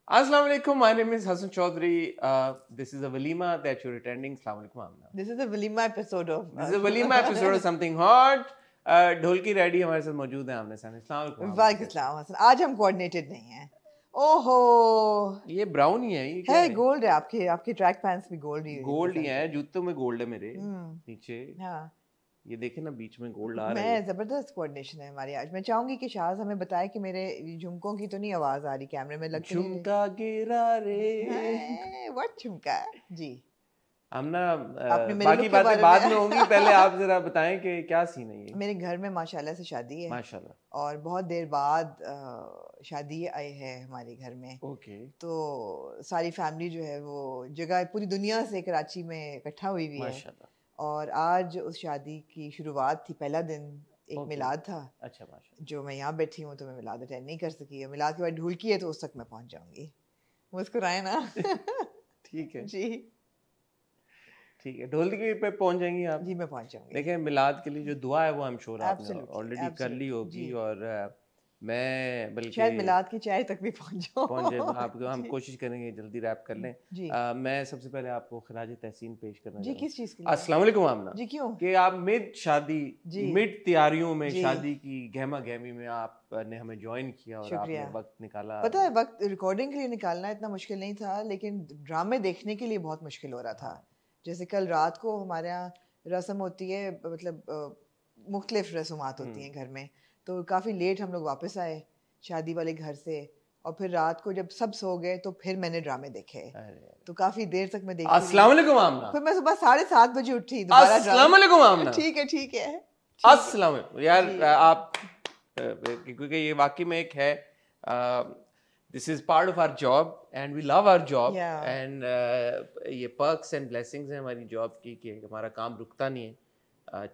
Assalamu alaikum. My name is Hassan Chaudhary. This is a walima that you're attending. Assalamu alaikum, Amna. This is a walima episode of. This is a walima episode of something hot. Dholki ready हमारे साथ मौजूद है आमने सामने. अस्सलाम वालेकुम. वालेकुम सलाम हसन. आज हम कोऑर्डिनेटेड नहीं हैं. ओहो. ये ब्राउन ही है. ये क्या है गोल्ड है. आपके ट्रैक पैंट्स भी गोल्ड ही. गोल्ड ही है. जूतों में गोल्ड है मेरे नीचे. हाँ. ये देखे ना बीच में गोल्ड आ रहा है. मैं जबरदस्त कोऑर्डिनेशन है हमारी आज. मैं चाहूंगी कि शाहज हमें बताए कि मेरे झुमकों की तो नहीं आवाज आ रही कैमरे में. लगती झुमका गिरा रे. व्हाट झुमका जी. हमना बाकी बातें बाद में होंगी. पहले आप जरा बताएं कि क्या सीन है ये. मेरे घर में माशाल्लाह से शादी है. माशाल्लाह. और बहुत देर बाद शादी आई है हमारे घर में. ओके. तो सारी फैमिली जो है वो जगह पूरी दुनिया से कराची में इकट्ठा हुई हुई है. माशाल्लाह. और आज उस शादी की शुरुआत थी. पहला दिन एक मिलाद था. अच्छा माशाल्लाह. जो मैं यहाँ बैठी हूँ तो मैं मिलाद अटेंड नहीं कर सकी. मिलाद के बाद ढोलकी है तो उस तक मैं पहुँच जाऊंगी. मुस्कुराए ना. ठीक है जी ठीक है. ढोलकी पे पहुंच जाएंगी आप. जी मैं पहुंच जाऊंगी. देखिए मिलाद के लिए जो दुआ है वो हम श्योर आपने ऑलरेडी कर ली होगी. और मैं बल्कि शायद मिलाद की चाय तक भी पहुंच जाए. आपको हम कोशिश करेंगे जल्दी रैप कर लें. मैं सबसे पहले आपको खराज तहसीन पेश करना जी. किस चीज के लिए? अस्सलाम वालेकुम आमना जी. क्यों कि आप मिड शादी मिड तैयारियों में शादी की गहमा गहमी में आपने हमें ज्वाइन किया और आपने वक्त निकाला. पता है वक्त रिकॉर्डिंग के लिए निकालना इतना मुश्किल नहीं था लेकिन ड्रामे देखने के लिए बहुत मुश्किल हो रहा था. जैसे कल रात को हमारे यहाँ रस्म होती है. मतलब मुख्तलिफ रस्मात होती हैं घर में. तो काफ़ी लेट हम लोग वापस आए शादी वाले घर से. और फिर रात को जब सब सो गए तो फिर मैंने ड्रामे देखे. तो काफ़ी देर तक मैं देखी. अस्सलाम वालेकुम आमना. फिर मैं सुबह 7:30 बजे उठी. अस्सलाम वालेकुम आमना. ठीक है. अस्सलाम वालेकुम यार. आप क्योंकि ये वाकई में एक है. This is part of our job and we love our job. And ये perks and blessings हैं हमारी जॉब की कि हमारा काम रुकता नहीं है.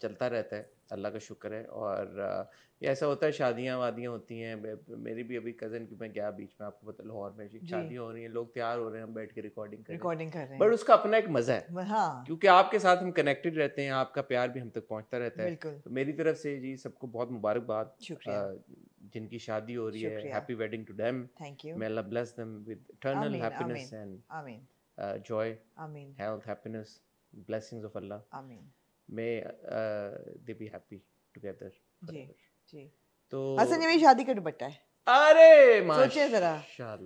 चलता रहता है. अल्लाह का शुक्र है. और ये ऐसा होता है शादियाँ वादियाँ होती हैं. मेरी भी अभी कज़न की मैं गया बीच में आपको पता लाहौर में शादियाँ हो रही हैं. लोग तैयार हो रहे हैं. हम बैठ के रिकॉर्डिंग कर रहे हैं. बट उसका अपना एक मज़ा है. हाँ. क्योंकि आपके साथ हम कनेक्टेड रहते हैं. आपका प्यार भी हम तक पहुँचता रहता है. तो मेरी तरफ से जी सबको बहुत मुबारकबाद. जिनकी शादी हो रही है. Happy wedding to them. May Allah bless them with eternal happiness and joy, health, happiness, blessings of Allah. May they be happy together forever. जी. तो हसन ये मेरी शादी का दुपट्टा है. अरे सोचिए जरा.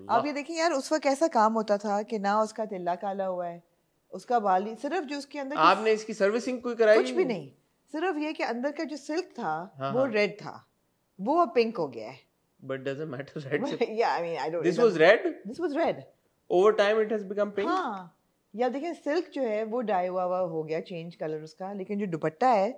आप ये देखिए यार उस वक्त कैसा काम होता था कि ना उसका तिल्ला काला हुआ है. उसका बाली सिर्फ जो उसके अंदर आपने इसकी सर्विसिंग कोई कराई? कुछ भी नहीं. सिर्फ ये कि अंदर का जो सिल्क था वो रेड था. वो अब पिंक हो गया है. But doesn't matter, red. Yeah, I mean, I don't. This was red. This was red. Over time, it has become pink. हाँ. या देखिए सिल्क जो है वो डाई हुआ हो गया चेंज कलर उसका. लेकिन जो दुपट्टा है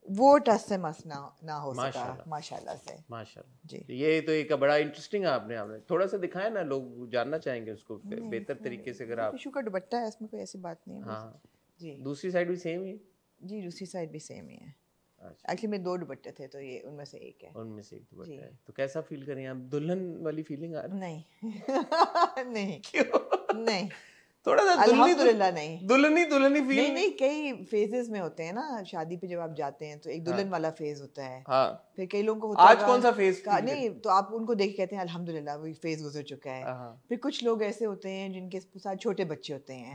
वो टच से मस ना हो सका. माशाल्लाह से. माशाल्लाह जी. ये तो एक बड़ा इंटरेस्टिंग है. आपने थोड़ा सा दिखाया ना. लोग जानना चाहेंगे उसको बेहतर तरीके से. अगर आप टिश्यू का दुपट्टा है इसमें कोई ऐसी बात नहीं है. हाँ जी. दूसरी साइड भी सेम ही है. जी दूसरी साइड भी सेम ही है. एक्चुअली में 2 दुपट्टे थे तो ये उनमें से एक है. उनमें से एक दुपट्टा है. तो कैसा फील करें आप? दुल्हन वाली फीलिंग आ रही? नहीं. नहीं. क्यों? नहीं. थोड़ा सा अल्हम्दुलिल्लाह नहीं. दुल्हनी फील नहीं. कई फेजेस में होते हैं ना शादी पे. जब आप जाते हैं तो एक दुल्हन वाला फेज होता है. हाँ. फिर कई लोगों को होता है आज कौन सा फेज? नहीं तो आप उनको देख कहते हैं अल्हम्दुलिल्लाह वो फेज गुजर चुका है. फिर कुछ लोग ऐसे होते हैं जिनके साथ छोटे बच्चे होते हैं.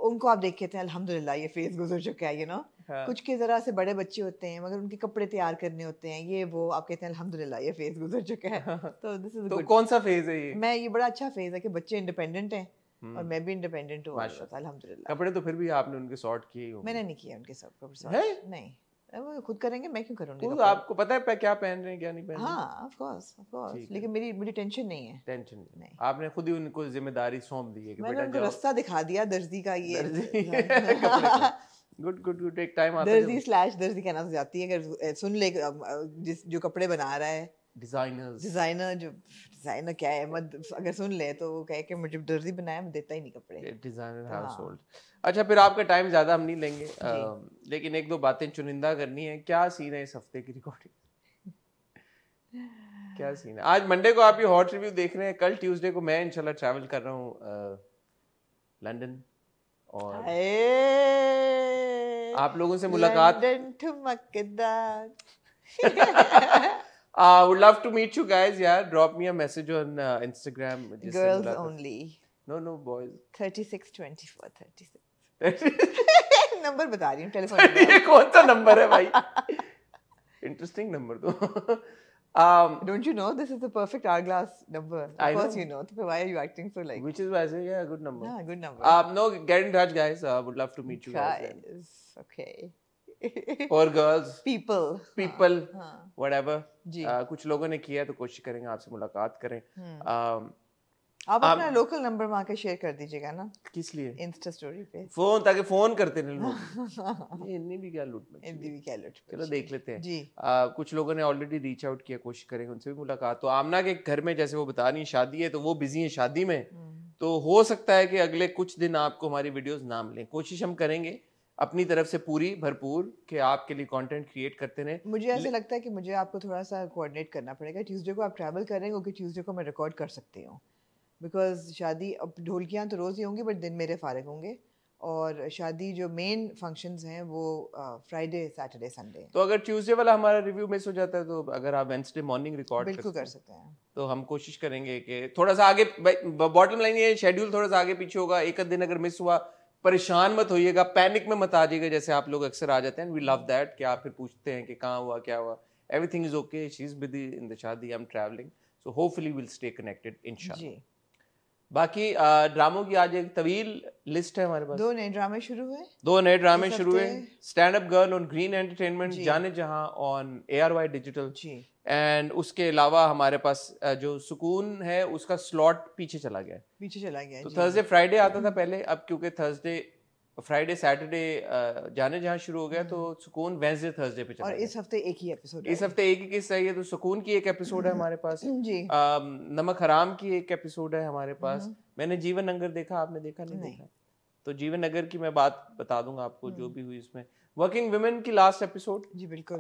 उनको आप देख कहते हैं अल्हम्दुलिल्लाह ये फेज गुजर चुका है. You know. कुछ के जरा से बड़े बच्चे होते हैं मगर उनके कपड़े तैयार करने होते हैं. ये वो आप कहते हैं अल्हम्दुलिल्लाह ये फेज गुजर चुका है. तो दिस इज गुड. कौन सा फेज है ये? मैं ये बड़ा अच्छा फेज है कि बच्चे इंडिपेंडेंट हैं और मैं भी इंडिपेंडेंट हूँ. अल्हम्दुलिल्लाह. कपड़े तो फिर भी आपने उनके सॉर्ट किए होंगे. मैंने नहीं किया उनके सब कपड़े. नहीं वो खुद करेंगे. मैं क्यों करूँगी? तो आपको पता है क्या पहन रहे हैं क्या नहीं पहन रहे? हाँ ऑफ कोर्स. लेकिन मुझे टेंशन नहीं है. टेंशन नहीं. आपने खुद ही उनको जिम्मेदारी सौंप दी है कि मैंने उनको रास्ता दिखा दिया दर्जी का. ये गुड. एक टाइम आता है दर्जी कहना तो जाती है. अगर सुन ले जो कपड़े बना रहा है डिजाइनर क्या है अगर सुन ले तो वो कहे कि मुझे दर्जी बनाया मैं देता ही नहीं कपड़े. Designer household. अच्छा फिर आपका टाइम ज्यादा हम नहीं लेंगे. लेकिन एक दो बातें चुनिंदा करनी है. क्या सीन है इस हफ्ते की रिकॉर्डिंग? क्या सीन है? आज मंडे को आप ये हॉट रिव्यू देख रहे हैं. कल ट्यूसडे को मैं इंशाल्लाह ट्रैवल कर रहा हूँ लंदन. और आप लोगों से मुलाकात Would love to meet you guys. Yeah, drop me a message on Instagram. Girls only. No boys. 36 24 36. Number बता रही हूँ टेलीफोन नंबर. ये कौन सा नंबर है भाई? Interesting number तो. Don't you know this is the perfect hourglass number? Of course you know. So why are you acting so like? Which is why I say yeah, good number. Yeah, good number. No, get in touch, guys. Would love to meet you guys. Okay. Or girls. People. Whatever. कुछ लोगों ने किया तो कोशिश करेंगे आपसे मुलाकात करें. आप अपना लोकल नंबर वहाँ के शेयर कर दीजिएगा ना. किस लिए? इंस्टा स्टोरी पे. फोन ताकि फोन करते हैं लोग. ये इन्हीं भी क्या लूट. चलो देख लेते हैं. जी. कुछ लोगों ने ऑलरेडी रीच आउट किया, कोशिश करेंगे उनसे भी मुलाकात. तो आमना के घर में जैसे वो बता रही है शादी है तो वो बिजी है शादी में. तो हो सकता है कि अगले कुछ दिन आपको हमारी वीडियोस ना मिलें. कोशिश हम करेंगे अपनी तरफ से पूरी भरपूर कि आपके लिए कंटेंट क्रिएट करते रहें. मुझे ऐसा लगता है कि मुझे आपको थोड़ा सा कोऑर्डिनेट करना पड़ेगा. ट्यूसडे को आप ट्रैवल कर रहे हैं क्योंकि ट्यूसडे को मैं रिकॉर्ड कर सकती हूँ बिकॉज शादी अब ढोलकियाँ तो रोज़ ही होंगी बट दिन मेरे फारिग होंगे और शादी जो मेन फंक्शंस हैं वो फ्राइडे सैटरडे संडे. तो अगर ट्यूसडे वाला हमारा रिव्यू मिस हो जाता है तो अगर आप वेडनेसडे मॉर्निंग रिकॉर्ड बिल्कुल कर सकते हैं. तो हम कोशिश करेंगे कि थोड़ा सा आगे. बॉटम लाइन ये शेड्यूल थोड़ा सा आगे पीछे होगा. एक दिन अगर मिस हुआ परेशान मत होइएगा, पैनिक में मत आ जाइएगा जैसे आप लोग अक्सर आ जाते हैं. वी लव दैट कि आप फिर पूछते हैं कि कहाँ हुआ क्या हुआ. Everything is okay. She is busy in the शादी. I am travelling so hopefully will stay connected इंशाल्लाह. बाकी ड्रामों की आज एक तवील लिस्ट है हमारे पास. 2 नए ड्रामे शुरू हुए. Stand up girl on green entertainment, जाने जहां ऑन ARY डिजिटल. एंड उसके अलावा हमारे पास जो सुकून है उसका स्लॉट पीछे चला गया. तो थर्सडे फ्राइडे आता था पहले. अब क्योंकि थर्सडे फ्राइडे सैटरडे जाने जहाँ शुरू हो गया तो सुकून वेडनेसडे थर्सडे पे चला. और इस हफ्ते एक ही एपिसोड. इस हफ्ते एक ही किस्सा है. तो सुकून की एक एपिसोड है हमारे पास जी. नमक हराम की एक एपिसोड है हमारे पास. मैंने जीवन नगर देखा, आपने देखा नहीं देखा? तो जीवन नगर की मैं बात बता दूंगा आपको जो भी हुई उसमें. वर्किंग वुमेन की लास्ट एपिसोड. जी बिल्कुल.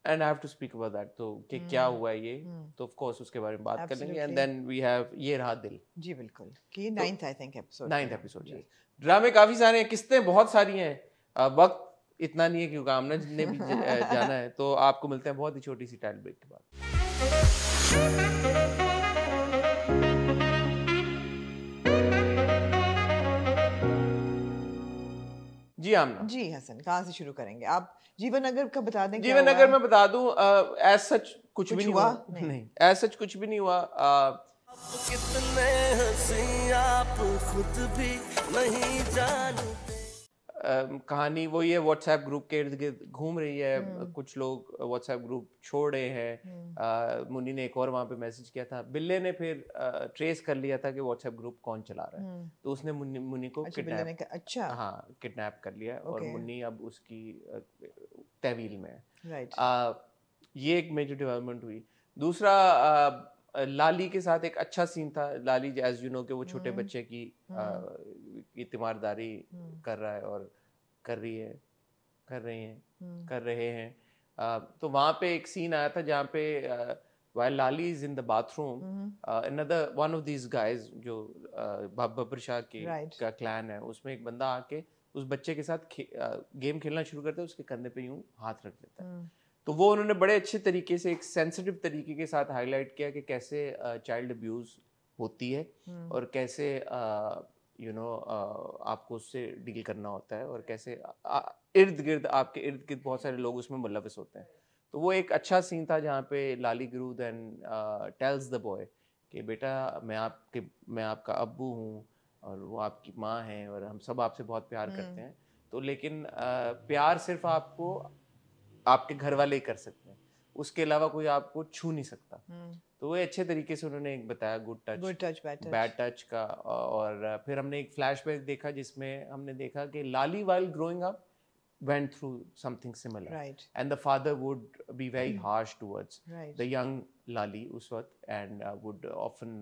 And I have to speak about that. तो कि क्या हुआ ये तो ऑफ कोर्स उसके बारे में बात कर लेंगे. एंड देन वी हैव ये रहा दिल. जी बिल्कुल कि 9th I think episode. 9th episode. ड्रामे काफी सारे हैं, किस्तें बहुत सारी हैं. वक्त इतना नहीं है क्योंकि आमना ने भी जाना है. तो आपको मिलते हैं बहुत ही छोटी सी टाइटल ब्रेक के बाद. जी आमना. जी हसन, कहाँ से शुरू करेंगे आप? जीवन नगर का बता दें. जीवन नगर में बता दूं एज सच कुछ भी नहीं हुआ. नहीं एज सच कुछ भी नहीं हुआ. कितने हंसी आप खुद भी नहीं जानते. कहानी वही है. व्हाट्सएप ग्रुप के इर्द गिर्द घूम रही है. कुछ लोग व्हाट्सएप ग्रुप छोड़ रहे हैं. मुन्नी ने एक और वहाँ पे मैसेज किया था. बिल्ले ने फिर ट्रेस कर लिया था कि व्हाट्सएप ग्रुप कौन चला रहा है. तो उसने मुन्नी को किडनैप कर लिया और मुन्नी अब उसकी तहवील में है. ये एक मेजर डेवलपमेंट हुई. दूसरा लाली के साथ एक अच्छा सीन था. लाली एज यू नो कि वो छोटे बच्चे की तीमारदारी कर रहा है और कर रहे हैं. तो वहाँ पे एक सीन आया था जहाँ पे while Lali is in the bathroom, another one of these guys जो बब्बर शाह का क्लैन है उसमें एक बंदा आके उस बच्चे के साथ गेम खेलना शुरू करता है. उसके कंधे पे यूं हाथ रख देता है. तो वो उन्होंने बड़े अच्छे तरीके से एक सेंसिटिव तरीके के साथ हाईलाइट किया कि कैसे चाइल्ड अब्यूज होती है और कैसे आपको उससे डील करना होता है और कैसे इर्द गिर्द बहुत सारे लोग उसमें मुलविस होते हैं. तो वो एक अच्छा सीन था जहाँ पे लाली गुरु देन टेल्स द बॉय कि बेटा मैं आपका अब्बू हूँ और वो आपकी माँ है और हम सब आपसे बहुत प्यार करते हैं. तो लेकिन प्यार सिर्फ आपको आपके घर वाले ही कर सकते हैं. उसके अलावा कोई आपको छू नहीं सकता. तो वो अच्छे तरीके से उन्होंने एक बताया गुड टच बैड टच का. और फिर हमने एक फ्लैशबैक देखा जिसमें हमने देखा कि लाली while growing up went through something similar, right. and the father would be very harsh towards the young Lali उस वक्त and would often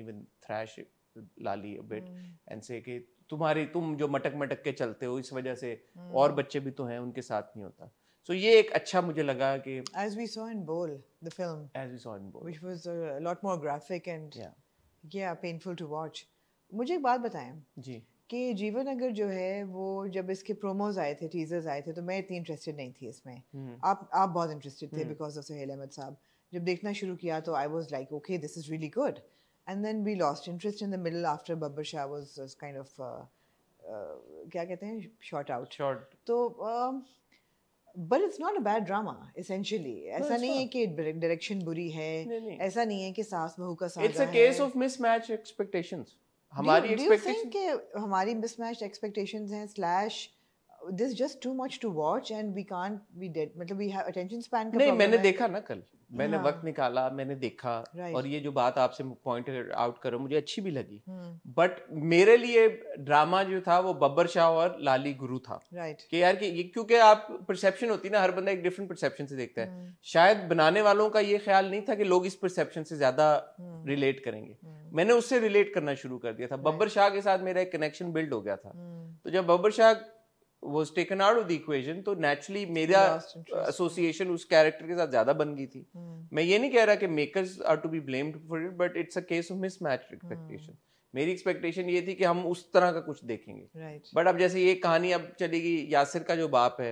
even thrash Lali a bit and say कि तुम जो मटक के चलते हो इस वजह से और बच्चे भी तो हैं उनके साथ नहीं होता. So ये एक अच्छा मुझे लगा कि as we saw in Bowl the film which was a lot more graphic and painful to watch. मुझे एक बात बताएं जी कि जीवन अगर जो है वो जब इसके प्रोमोज आए थे, टीजर्स आए थे, तो मैं इतनी इंटरेस्टेड नहीं थी इसमें। आप बहुत इंटरेस्टेड थे बिकॉज ऑफ सुहेल अहमद साहब। जब देखना शुरू किया तो I was like okay this is really good, and then we lost interest in the middle after Babbar Shah was kind of क्या कहते हैं, शॉर्ट आउट। तो but it's not a bad drama essentially. ऐसा नहीं है कि डायरेक्शन बुरी है, ऐसा नहीं है कि सास बहू का सागा है। It's a case of mismatch expectations. हमारी एक्सपेक्टेशंस के हमारी मिसमैच्ड एक्सपेक्टेशंस हैं slash this just too much to watch and we can't be dead, मतलब वी हैव अटेंशन स्पैन का नहीं, प्रॉब्लम मैंने है। देखा ना कल, मैंने वक्त निकाला, मैंने देखा, और ये जो बात आपसे पॉइंट आउट करो मुझे अच्छी भी लगी। बट मेरे लिए ड्रामा जो था वो बब्बर शाह और लाली गुरु था। कि यार कि ये क्योंकि आप परसेप्शन होती है ना, हर बंदा एक डिफरेंट परसेप्शन से देखता है। शायद बनाने वालों का ये ख्याल नहीं था कि लोग इस परसेप्शन से ज्यादा रिलेट करेंगे। मैंने उससे रिलेट करना शुरू कर दिया था। बब्बर शाह के साथ मेरा एक कनेक्शन बिल्ड हो गया था। तो जब Babbar Shah was taken out of the equation तो naturally मेरा association उस character के साथ ज़्यादा बन गई थी। मैं ये नहीं कह रहा कि makers are to be blamed for it, but it's a case of mismatched expectation। मेरी expectation ये थी कि हम उस तरह का कुछ देखेंगे। but अब जैसे ये कहानी अब चलेगी, यासिर का जो बाप है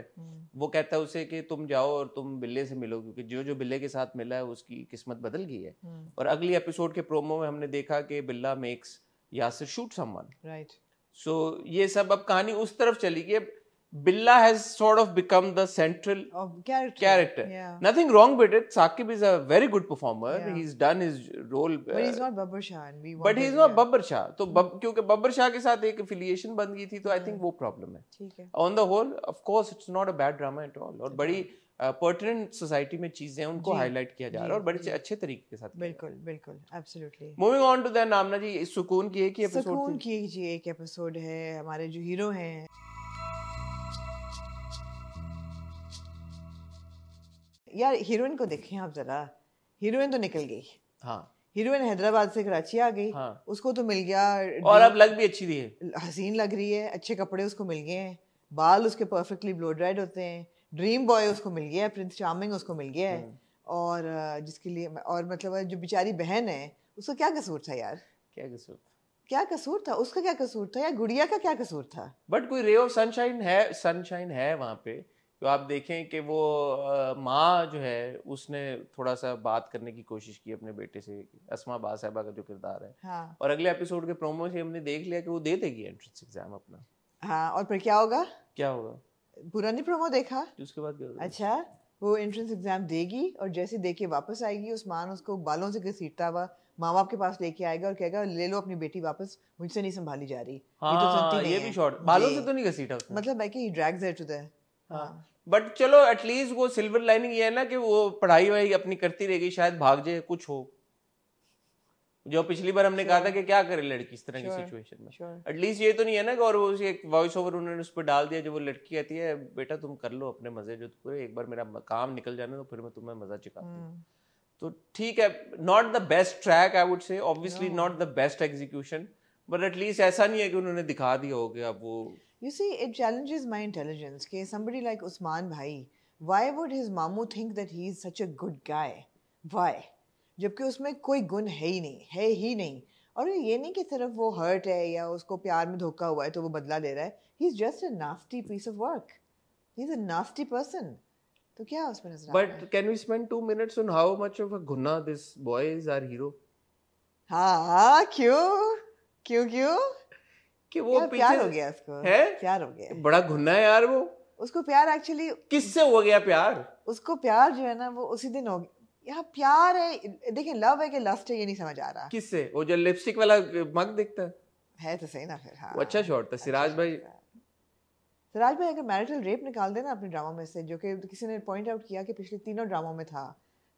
वो कहता है उसे कि तुम जाओ और तुम बिल्ले से मिलो, क्योंकि जो जो बिल्ले के साथ मिला है उसकी किस्मत बदल गई है। और अगली एपिसोड के प्रोमो में हमने देखा कि बिल्ला makes Yasir shoot someone। So ये सब अब कहानी उस तरफ चली गई। Billa has sort of become the central character. Yeah. Nothing wrong with it. Saqib is a very good performer. Yeah. He's done his role. But he's not Babbar Shah. But he's not Babbar Shah. तो क्योंकि बब्बर शाह के साथ एक affiliation बन गई थी, तो I think वो problem है। ठीक है। On the whole, of course, it's not a bad drama at all. और बड़ी pertinent society में चीजें हैं, उनको highlight किया जा रहा है और बड़े अच्छे तरीके के साथ। बिल्कुल बिल्कुल, absolutely। Moving on to the नामना जी, सुकून की एक ही episode। सुकून की एक episode है। हमारे जो हीरो हैं, यार हीरोइन को देखें आप जरा। हीरोइन तो निकल गई। हाँ, हीरोइन हैदराबाद से कराची आ गई। हाँ। उसको तो मिल गया, और अब लग भी अच्छी रही है, हसीन लग रही है, अच्छे कपड़े उसको मिल गए हैं, बाल उसके परफेक्टली ब्लो ड्राइड होते हैं, ड्रीम बॉय उसको मिल गया है, प्रिंस चार्मिंग उसको मिल गया है। और जिसके लिए, और मतलब जो बेचारी बहन है उसका क्या कसूर था यार? क्या कसूर था उसका? क्या कसूर था? या गुड़िया का क्या कसूर था? बट कोई रे ऑफ सनशाइन है वहाँ पे। तो आप देखें कि वो माँ जो है उसने थोड़ा सा बात करने की कोशिश की अपने बेटे से, अस्मा बा साहिबा का जो किरदार है। हाँ। और अगले एपिसोड के प्रोमो से हमने देख लिया कि वो दे देगी एंट्रेंस एग्जाम अपना। हाँ, और फिर क्या होगा? पुरानी प्रोमो देखा, उसके बाद क्या होगा? अच्छा, वो एंट्रेंस एग्जाम देगी और जैसे दे के वापस आएगी, उस्मान उसको बालों से घसीटता हुआ माँ बाप के पास लेके आएगा और कहेगा ले लो अपनी बेटी वापस, मुझसे नहीं संभाली जा रही। हाँ, ये तो सुनती नहीं है। भी शॉर्ट बालों से तो नहीं घसीटा उसने, मतलब है कि he drags her to the. But चलो एटलीस्ट वो सिल्वर लाइनिंग ये है ना कि वो पढ़ाई वही अपनी करती रहेगी, शायद भाग जाए, कुछ हो। जो पिछली बार हमने कहा था कि क्या करे लड़की इस तरह की सिचुएशन में, एटलीस्ट ये तो नहीं है ना कि और वो एक वॉइस ओवर उन्होंने उस पर डाल दिया जो वो लड़की कहती है बेटा तुम कर लो अपने मजे जो पूरे, एक बार मेरा काम निकल जाने तो फिर मैं तुम्हें मजा चुकाती हूँ। तो ठीक है, not the best track I would say, obviously not the best execution, but at least ऐसा नहीं है कि उन्होंने दिखा दिया हो कि अब वो। You see, it challenges my intelligence कि somebody like Usman भाई, why would his मामू think that he is such a good guy? Why? जबकि उसमें कोई गुण है ही नहीं। और ये नहीं कि सिर्फ वो हर्ट है या उसको प्यार में धोखा हुआ है तो वो बदला ले रहा है। He is just a nasty piece of work. He is a nasty person. तो क्या उसमें नजर आता है? But can we spend 2 minutes on how much of a गुन्ना this boy is our hero? हाँ, क्यों? कि वो प्यार हो गया उसको, है? प्यार हो गया, बड़ा घुन्ना है यार वो। उसको प्यार एक्चुअली किससे हो गया प्यार? उसको प्यार जो है ना वो उसी दिन हो गया। यहाँ प्यार है, देखिए लव है कि लस्ट है ये नहीं समझ आ रहा। किससे? वो जो लिपस्टिक वाला मग दिखता है तो सही ना फिर। हाँ, वो अच्छा शॉट था। सिराज भाई अगर मैरिटल रेप निकाल देना अपने ड्रामा में से, जो कि किसी ने पॉइंट आउट किया कि पिछले 3 ड्रामों में था,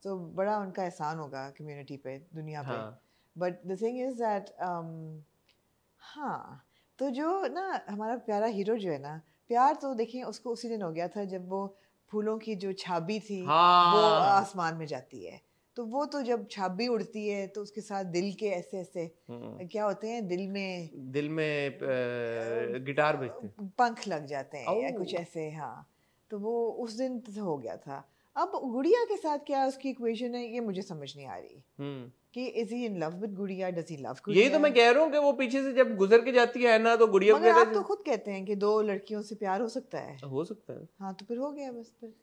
तो बड़ा उनका एहसान होगा कम्युनिटी पे, दुनिया पे। But the thing is that हाँ, तो जो ना हमारा प्यारा हीरो जो है ना, प्यार तो देखिए उसको उसी दिन हो गया था जब वो फूलों की जो छाबी थी वो आसमान में जाती है। तो वो तो जब छाबी उड़ती है तो उसके साथ दिल के ऐसे क्या होते हैं, दिल में गिटार बजते, पंख लग जाते हैं या कुछ ऐसे। हाँ, तो वो उस दिन तो हो गया था। अब गुड़िया के साथ क्या उसकी इक्वेशन है ये मुझे समझ नहीं आ रही कि is he in love with गुड़िया, डज ही लव गुड़िया। यही तो मैं कह रहा हूँ कि वो पीछे से जब गुजर के जाती है ना तो गुड़िया मगर आप तो खुद कहते हैं कि 2 लड़कियों से प्यार हो सकता है। हो सकता है। हाँ तो फिर हो गया बस। फिर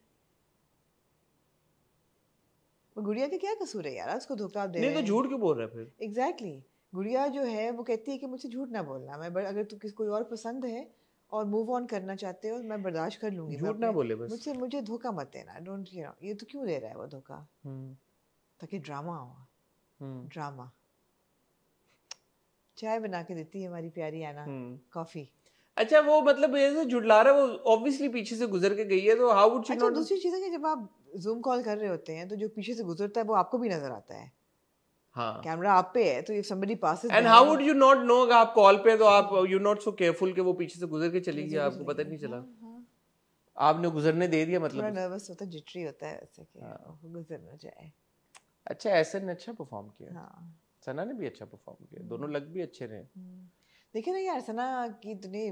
गुड़िया का क्या कसूर है यार, उसको धोखा दे रहे हैं। नहीं तो झूठ क्यों बोल रहा है फिर? एग्जैक्टली गुड़िया जो है वो कहती है कि मुझसे झूठ ना बोलना, मैं अगर तू किसी कोई और पसंद है और मूव ऑन करना चाहते हो मैं बर्दाश्त कर लूंगी, झूठ ना बोले बस। मुझे धोखा मत देना, डोंट यू नो। ये तो क्यों दे रहा है वो धोखा? ताकि ड्रामा हो। ड्रामा। चाय बना के देती है हमारी प्यारी आना, कॉफी। अच्छा वो मतलब ऐसे झुठला रहा है, वो ऑब्वियसली पीछे से गुजर के गई है तो हाउ वुड शी नॉट। दूसरी चीज है कि जब आप जूम कॉल कर रहे होते हैं तो जो पीछे से गुजरता है वो आपको भी नजर आता है। हाँ कैमरा आप पे है तो if somebody passes and how would you not know कि आप कॉल पे तो आप you not so careful कि वो पीछे से गुजर के चली गई, आपको पता नहीं चला। आपने गुजरने दे दिया मतलब। थोड़ा नर्वस होता है, जिटरी होता है ऐसे कि गुजर ना जाए। अच्छा ऐसे ने अच्छा परफॉर्म किया। हाँ सना ने भी अच्छा परफॉर्म किया, दोनों लग भी अच्छे रहे। देखिए ना यार, सना की तूने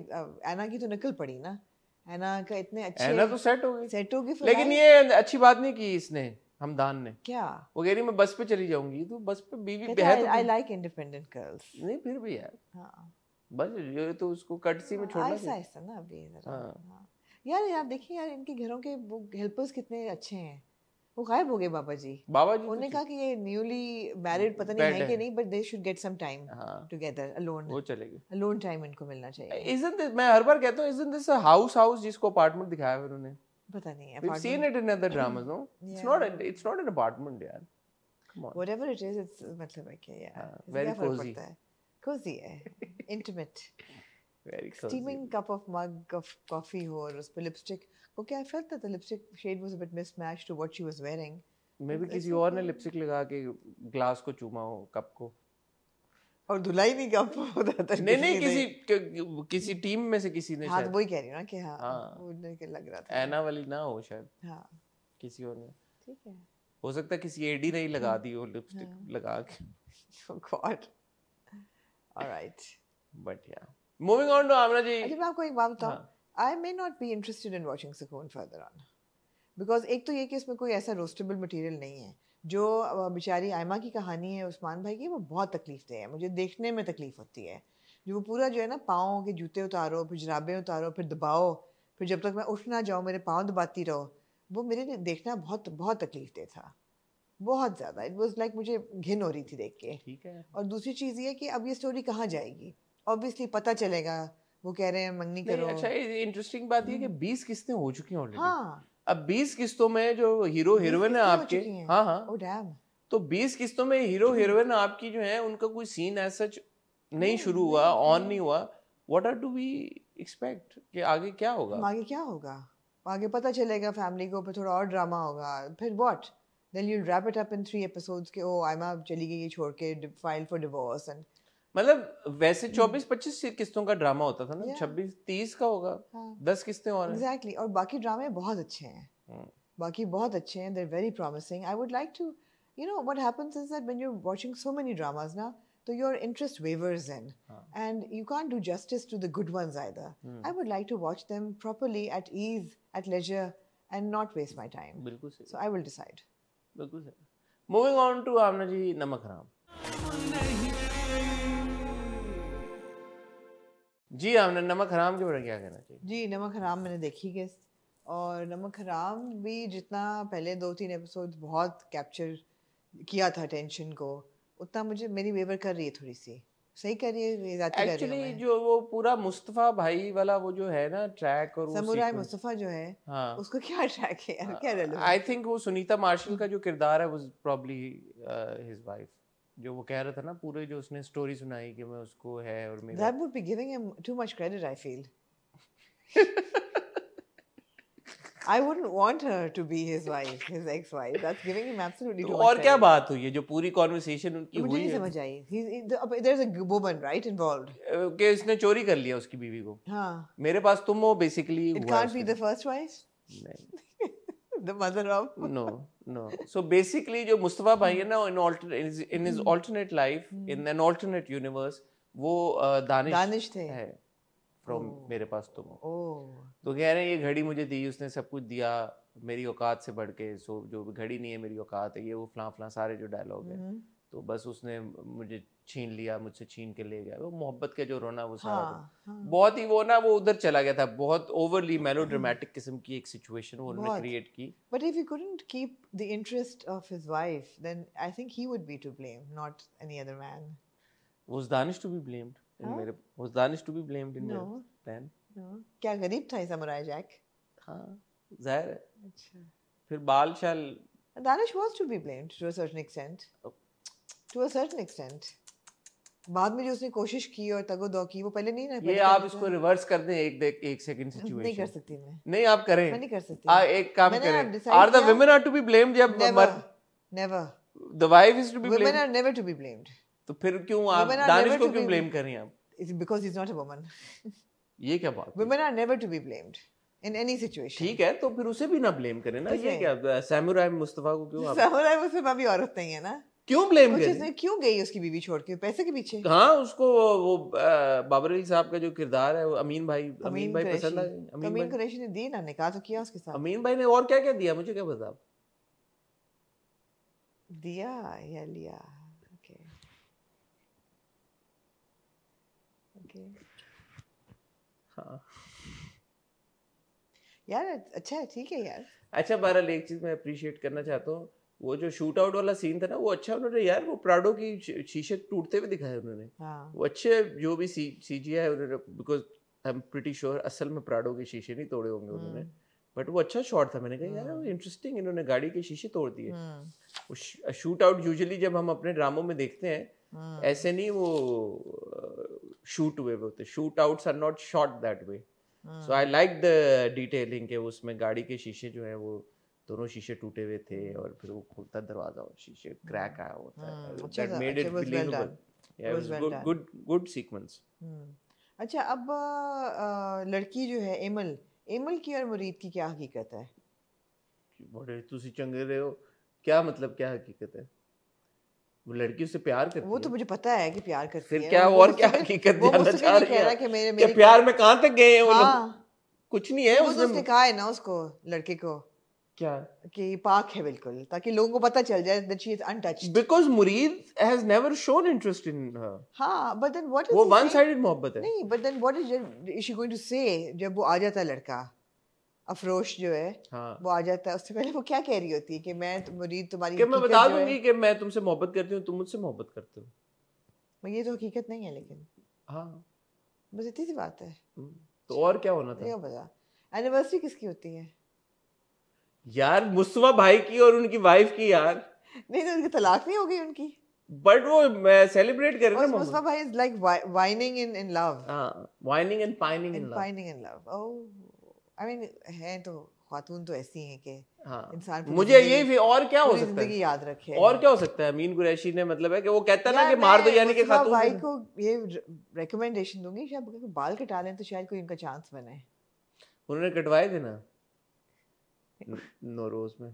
ऐना की तो निकल पड़ी ना, ऐना का इतने अच्छे ऐना तो सेट हो गई। फिर लेकिन ये अच्छी बात नहीं की इसने हमदान ने। क्या वो कह रही मैं बस पे चली जाऊंगी, तो बस पे बीवी है तो आई लाइक इंडिपेंडेंट गर्ल्स। नहीं फिर भी यार हाँ बस ये तो उसको कटसी में छोड़ना चाहिए। ऐसा ना अभी हाँ यार देखिए यार इनके घरों के वो हेल्पर्स कितने अच्छे हैं। वो गायब हो गए बाबा जी उन्होंने कहा कि ये न्यूली मैरिड पता नहीं है कि नहीं, but they should get some time together alone. वो चलेगी अलोन टाइम इनको मिलना चाहिए। इजंट दिस, मैं हर बार कहता हूं इजंट दिस हाउस जिसको अपार्टमेंट दिखाया है उन्होंने, पता नहीं we've seen it in other dramas, no? It's not an apartment यार, come on, whatever it is, it's मतलब है क्या यार, very cozy है intimate, very cozy, steaming cup of mug of coffee हो और उस पे lipstick. Okay, I felt that the lipstick shade was a bit mismatched to what she was wearing. Maybe किसी और ने लिपस्टिक लगा के ग्लास को चूमा हो, कप को, और धुलाई नहीं कप होता था। नहीं किसी टीम में से किसी ने। हाँ तो वही कह रही हूँ ना कि हाँ वो लग रहा था ऐना वाली ना हो शायद, हाँ किसी और ने। ठीक है, हो सकता है किसी एडी ने ही लगा दी हो लिपस्टिक लगा के। God, all right, but yeah, moving on to आमना जी। अच्छा मैं आपको एक बात बताऊँ, I may not be interested in watching Sukoon further on, because एक तो ये कि इसमें कोई ऐसा रोस्टेबल मटेरियल नहीं है। जो बेचारी आयमा की कहानी है उस्मान भाई की, वो बहुत तकलीफ दे है, मुझे देखने में तकलीफ होती है। जो वो पूरा जो है ना, पाँव के जूते उतारो, फिर जुराबें उतारो, फिर दबाओ, फिर जब तक मैं उठ ना जाऊँ मेरे पाँव दबाती रहो, वो मेरे लिए देखना बहुत बहुत तकलीफ दे था, बहुत ज़्यादा। इट वॉज लाइक मुझे घिन हो रही थी देख के। ठीक है। और दूसरी चीज़ ये कि अब ये स्टोरी कहाँ जाएगी, ऑब्वियसली पता चलेगा वो कह रहे हैं मंगनी करो। अच्छा इंटरेस्टिंग बात ये कि 20 किस्तें हो चुकी हैं ऑलरेडी। हाँ अब 20 किस्तों में जो हीरो हीरोइन है आपके, हाँ हाँ oh, damn. तो 20 किस्तों में हीरो हीरोइन आपकी जो है उनका कोई सीन एज सच नहीं शुरू हुआ, ऑन नहीं हुआ। What are do we expect कि आगे क्या होगा? आगे क्या होगा, आगे पता चलेगा फैमिली को, फिर थोड़ा और ड्रामा होगा, फिर what, then you wrap it up in 3 episodes के ओ आयमा चली गई छोड़ के, फाइल फॉर डिवोर्स। एंड मतलब वैसे 24-25 किस्तों का ड्रामा होता था ना, 26-30 का होगा। 10 किस्तें और हैं। एग्जैक्टली। और बाकी ड्रामे बहुत अच्छे हैं, बाकी बहुत अच्छे हैं, they are very promising. I would like to, you know, what happens is that when you're watching so many dramas now, so your interest wavers in, and you can't do justice to the good ones either. I would like to watch them properly, at ease, at leisure, and not waste my time. बिल्कुल सही। So I will decide. बिल्कुल सही। Moving on to आमना जी, नमक हराम। जी आमना, नमक हराम के बारे में क्या कहना चाहिए? जी नमक हराम मैंने देखी है, और नमक हराम भी जितना पहले 2-3 एपिसोड बहुत कैप्चर किया था टेंशन को, उतना मुझे मेरी वेवर कर रही है थोड़ी सी। सही कर रही है, जाती कर रही है। जो वो पूरा मुस्तफा भाई वाला वो जो है ना ट्रैक, और समुराई मुस्तफा जो है, हाँ, उसका क्या ट्रैक है यार, क्या रेलेवेंस? आई थिंक वो सुनीता मार्शल का जो किरदार है वाज प्रॉब्ली हिज वाइफ, जो वो कह रहा था ना, पूरे जो उसने स्टोरी सुनाई कि मैं उसको है और मेरा, that would be giving him too much credit I feel. I wouldn't want her to be his wife, his ex-wife. That's giving him absolutely too much. और क्या बात हुई है जो पूरी कॉन्वर्सेशन उनकी हुई है? मुझे नहीं समझ आई। There's a woman right involved. कि इसने चोरी कर लिया उसकी बीवी को। हाँ। मेरे पास तुम हो basically। It can't be the first wife. नहीं। The mother of. No. So basically जो मुस्तफा भाई है ना, in his alternate life, in an alternate universe, वो दानिश थे। फ्रॉम मेरे पास तुम हो। तो कह रहे हैं ये घड़ी मुझे दी, उसने सब कुछ दिया मेरी औकात से बढ़ के, सो जो घड़ी नहीं है मेरी औकात है, ये वो फलां सारे जो डायलॉग है। तो बस उसने मुझे छीन लिया, मुझसे छीन के ले गया। वो मोहब्बत का जो रोना वो सारा बहुत ही वो ना वो उधर चला गया था, बहुत ओवरली मेलोड्रामेटिक किस्म की एक सिचुएशन वो उन्होंने क्रिएट की। But if he couldn't keep the interest of his wife, then I think he would be to blame, not any other man. Was Danish to be blamed in मेरे? Was Danish to be blamed in मेरे plan? No. क्या गरीब था samurai Jack? हाँ, जाहिर है। अच्छा। फिर बाल शाल। Danish was to be blamed to a certain extent. To a certain extent. बाद में जो उसने कोशिश की और तगो-दो की वो पहले नहीं ना। ये आप इसको रिवर्स कर दें एक सेकंड सिचुएशन। नहीं कर सकती मैं। नहीं आप करें। मैं नहीं कर सकती। एक काम करें। Are the women are to be blamed जब Never. The wife is to be blamed. Women are never to be blamed. तो फिर क्यों आप दानिश को क्यों ब्लेम कर रही हैं आप? It's because he's not a woman. ये क्या बात? Women are never to be blamed in any situation. ठीक है तो फिर उसे भी ना ब्लेम करें ना। ये क्या सैमुराई मुस्तफा को क्यों आप? सैमुराई मुस्तफा भी औरत नहीं है ना? क्यों ब्लेम करें? क्यों गई उसकी बीवी छोड़ के पैसे के पीछे? हाँ उसको वो बाबर अली साहब का जो किरदार है वो अमीन भाई पसंद आ गए। अमीन कुरैशी ने दी ना, निकाह तो किया उसके साथ। अमीन भाई ने और क्या क्या दिया मुझे क्या पता? दिया या लिया? ओके। हाँ यार अच्छा है, ठीक है यार। अच्छा बहरहाल एक चीज मैं अप्रिशिएट करना चाहता हूँ, वो जो शूट आउट वाला सीन था ना वो अच्छा उन्होंने यार वो प्राडो की शीशे टूटते हुए दिखाए उन्होंने। वो अच्छे जो भी सीजीआई उन्होंने, because I am pretty sure असल में प्राडो के शीशे नहीं तोड़े होंगे उन्होंने, बट वो अच्छा शॉट था। मैंने कहा यार वो इंटरेस्टिंग, इन्होंने गाड़ी के शीशे तोड़ दिए। वो शूट आउट यूजुअली जब हम अपने ड्रामों में देखते हैं ऐसे नहीं वो शूट हुए होते, shootouts are not shot that way. So I like the detailing के उसमें गाड़ी के शीशे जो है वो दोनों शीशे टूटे हुए थे और फिर वो खुलता दरवाजा और शीशे क्रैक आया होता है। That made it believable. या इट वाज गुड सीक्वेंस। अच्छा अब लड़की जो है एमल की और मुरीद की क्या हकीकत है? बड़े तुसी चंगे रहे हो, क्या मतलब क्या हकीकत है? वो लड़की उससे प्यार करती है। वो तो मुझे पता है कि प्यार करती है। फिर क्या और क्या हकीकत जानना चाह रही है? कि मेरे प्यार में कहां तक गए हैं वो लोग? कुछ नहीं है। उसने कहा है ना उसको, लड़के को क्या कि पाक है बिल्कुल, ताकि लोगों को पता चल जाए that she is untouched. Because Mureed has never shown interest in her. हाँ, but then what is वो one-sided मोहब्बत है। नहीं, but then what is she going to say जब वो आ जाता है लड़का, अफरोश जो है, वो आ जाता है, उससे पहले वो क्या कह रही होती है कि मैं मुरीद तुम्हारी कि मैं बता दूंगी कि मैं तुमसे मोहब्बत करती हूँ, तुम मुझसे मोहब्बत करते हो। ये तो हकीकत नहीं है लेकिन। हाँ, बस इतनी सी बात है। तो और क्या होना था? ये बता, एनिवर्सरी किसकी होती है? यार मुस्तफा भाई की और उनकी वाइफ की यार। नहीं तो उनकी तलाक नहीं हो गई उनकी? बट वो सेलिब्रेट कर रहे हैं। मुस्तफा भाई is like whining in love. हां, whining and pining in love. Pining in love. Oh I mean है तो खातून तो ऐसी हैं कि इंसान मुझे ये और क्या हो सकता है जिंदगी याद रखे। और क्या हो सकता है? अमीन कुरैशी ने मतलब है कि वो कहता है ना कि मार दो यानी कि खातून भाई को ये रिकमेंडेशन दूंगी शायद अगर बाल कटा लें तो शायद कोई उनका चांस बने। उन्होंने कटवाए थे ना नौरोज में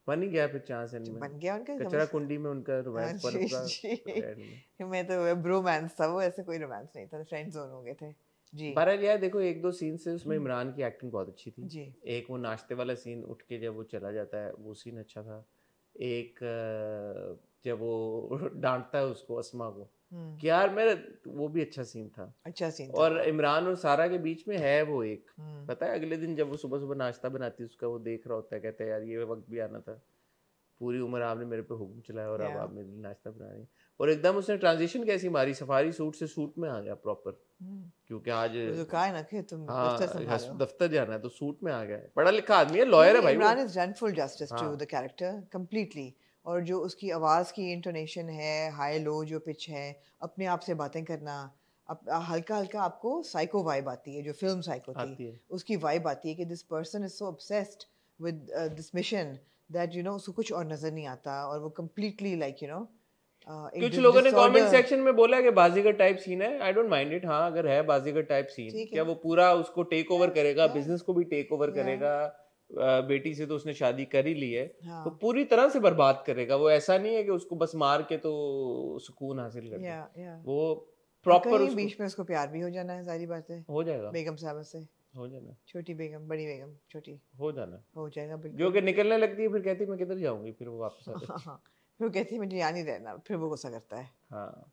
बन ही गया फिर चांस इनमें, बन गया उनका कचरा कुंडी में उनका रोमांस पर पूरा। मैं तो रोमांस था वो, ऐसे कोई रोमांस नहीं था, फ्रेंड जोन हो गए थे जी। बहरहाल यार देखो एक दो सीन से उसमें इमरान की एक्टिंग बहुत अच्छी थी जी। एक वो नाश्ते वाला सीन उठ के जब वो चला जाता है वो सीन अच्छा था। एक जब वो डांटता है उसको अस्मा को कि यार मेरा वो भी अच्छा सीन था। और इमरान और सारा के बीच में है वो एक पता है अगले दिन जब वो सुबह सुबह नाश्ता बनाती है उसका वो देख रहा होता है, कहता है यार ये वक्त भी आना था, पूरी उम्र आपने मेरे पे हुक्म चलाया और अब आप मेरे लिए नाश्ता बना रही। और एकदम उसने ट्रांजिशन कैसी मारी, सफारी सूट से सूट में आ गया प्रॉपर, क्योंकि आज कहा है ना कि तुम दफ्तर जाना है तो सूट में आ गया है, पढ़ा लिखा आदमी है, लॉयर है भाई। Imran is done full justice to the character completely. और जो उसकी आवाज़ की इंटोनेशन है, हाई लो जो पिच है, अपने आप से बातें करना, हल्का हल्का आपको साइको वाइब आती है, जो फिल्म साइको थी उसकी वाइब आती है कि this person is so obsessed with this mission that you know उसको कुछ और नजर नहीं आता और वो कंप्लीटली लाइक यू नो। कुछ लोगों ने कमेंट सेक्शन में बोला कि बाजीगर टाइप सीन है, आई डोंट माइंड इट। हाँ अगर है बाजीगर टाइप सीन, क्या वो पूरा उसको टेक ओवर करेगा, बिजनेस को भी टेक ओवर करेगा, बेटी से तो उसने शादी कर ही ली है तो पूरी तरह से बर्बाद करेगा। वो ऐसा नहीं है कि उसको बस मार के तो सुकून हासिल कर वो प्रॉपर बीच में उसको प्यार भी हो जाना है, सारी बातें हो जाएगा बेगम साहब से, हो जाना, छोटी बेगम बड़ी बेगम छोटी हो जाना, हो जाएगा बिल्कुल। जो कि निकलने लगती है फिर कहती है मैं किधर जाऊंगी, फिर वो वापस आती है। फिर वो कहती है मुझे यहाँ नहीं रहना, फिर वो गुस्सा करता है। हाँ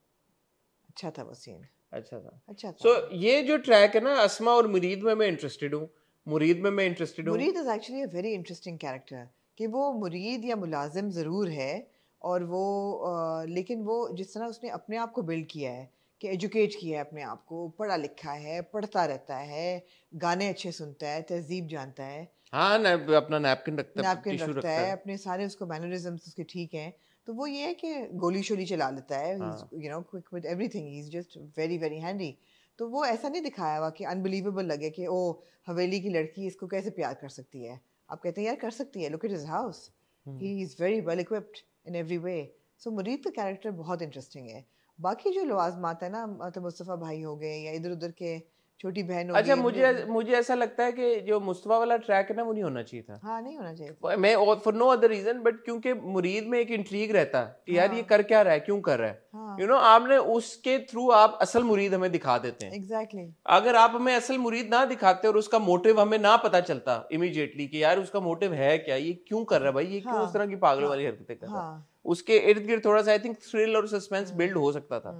अच्छा था वो सीन, अच्छा था। अच्छा था। सो ये जो ट्रैक है ना, अस्मा और मुरीद में मैं इंटरेस्टेड हूँ। मुरीद में मैं इंटरेस्टेड हूँ। मुरीद is actually a very interesting character, कि वो मुरीद या मुलाजिम ज़रूर है, और वो लेकिन वो जिस तरह उसने अपने आप को बिल्ड किया है, कि एजुकेट किया है अपने आप को, पढ़ा लिखा है, पढ़ता रहता है, गाने अच्छे सुनता है, तहजीब जानता है, हाँ अपना नैपकिन रखता है, नैपकिन टिश्यू रखता रखता है, है। अपने सारे उसको मैनरिज्म्स उसके ठीक हैं। तो वो ये है कि गोली शोली चला लेता है, हाँ। You know quick with everything, he is just very very handy. तो वो ऐसा नहीं दिखाया हुआ कि अनबिलीवेबल लगे कि ओ हवेली की लड़की इसको कैसे प्यार कर सकती है। आप कहते हैं यार कर सकती है, look at his house, he is very well equipped in every way. So Mureed का कैरेक्टर बहुत इंटरेस्टिंग है। बाकी जो लवाजमात है ना, मतलब मुस्तफ़ा भाई हो गए या इधर उधर के छोटी बहन हो अच्छा, गई, मुझे ऐसा लगता है कि जो मुस्तफा वाला ट्रैक है ना, वो नहीं होना चाहिए था। हाँ नहीं होना चाहिए था। मैं और for no other reason, but क्योंकि मुरीद में एक इंट्रीग रहता है कि यार ये कर क्या रहा है, क्यों कर रहा है। हाँ यू नो आपने उसके थ्रू आप असल मुरीद हमें दिखा देते हैं। एग्जैक्टली। अगर आप हमें असल मुरीद ना दिखाते और उसका मोटिव हमें ना पता चलता इमीडिएटली कि यार उसका मोटिव है क्या, ये क्यों कर रहा है भाई, ये क्यों उस तरह की पागलों वाली हरकतें कर रहा है, उसके इर्द गिर्द थोड़ा सा आई थिंक थ्रिल और सस्पेंस बिल्ड हो सकता था।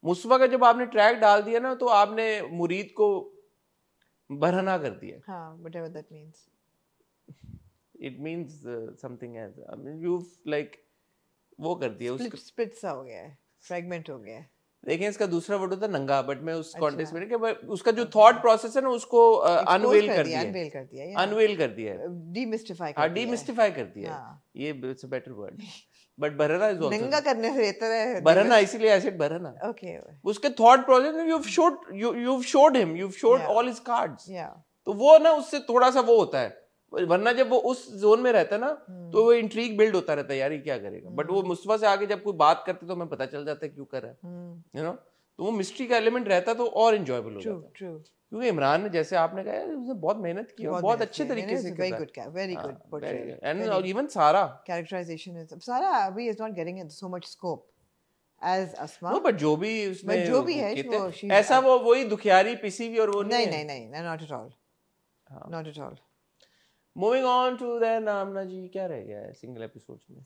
मुस्तफा का जब आपने ट्रैक डाल दिया ना, तो आपने मुरीद को बरहना कर दिया। हाँ, whatever that means. It means something else. I mean, you've like वो कर दिया उसको। Split सा हो गया है, fragment हो गया है। देखें इसका दूसरा वर्ड होता है नंगा, बट मैं उस कॉन्टेक्स्ट अच्छा। में नहीं कि उसका जो थॉट प्रोसेस है ना, उसको अनवेल कर दिया, अनवेल कर दिया, अनवेल कर दिया है, डीमिस्टिफाई कर हाँ दिया है। डीमिस्टिफाई कर दिया है। हाँ। ये it's a better word. But बरहना इज आल्सो नंगा करने से बेहतर है बरहना, इसीलिए आई सेड बरहना। ओके। उसके थॉट प्रोसेस में you've showed him, you've showed Yeah. all his cards. या तो वो ना उससे थोड़ा सा वो होता है, वरना जब वो उस जोन में रहता है ना, तो वो इंट्रीग बिल्ड होता रहता है यार ये क्या करेगा। बट वो मुस्तफा से आगे जब कोई बात करते तो हमें पता चल जाता है क्यों कर रहा है, यू नो। तो वो मिस्ट्री का एलिमेंट रहता तो और एंजॉयबल हो जाता। ट्रू। क्योंकि इमरान ने, जैसे आपने कहा, उसने बहुत मेहनत की और बहुत अच्छे तरीके से very good portrayal, and even Sarah characterization is Sarah अभी is not getting so much scope as Asma. No, but जो भी उसमें जो भी है वो ऐसा वो वही दुखियारी पिसी भी और वो नहीं not at all, not at all. Moving on to then Amna ji, क्या रह गया है सिंगल एपिसोड्स में?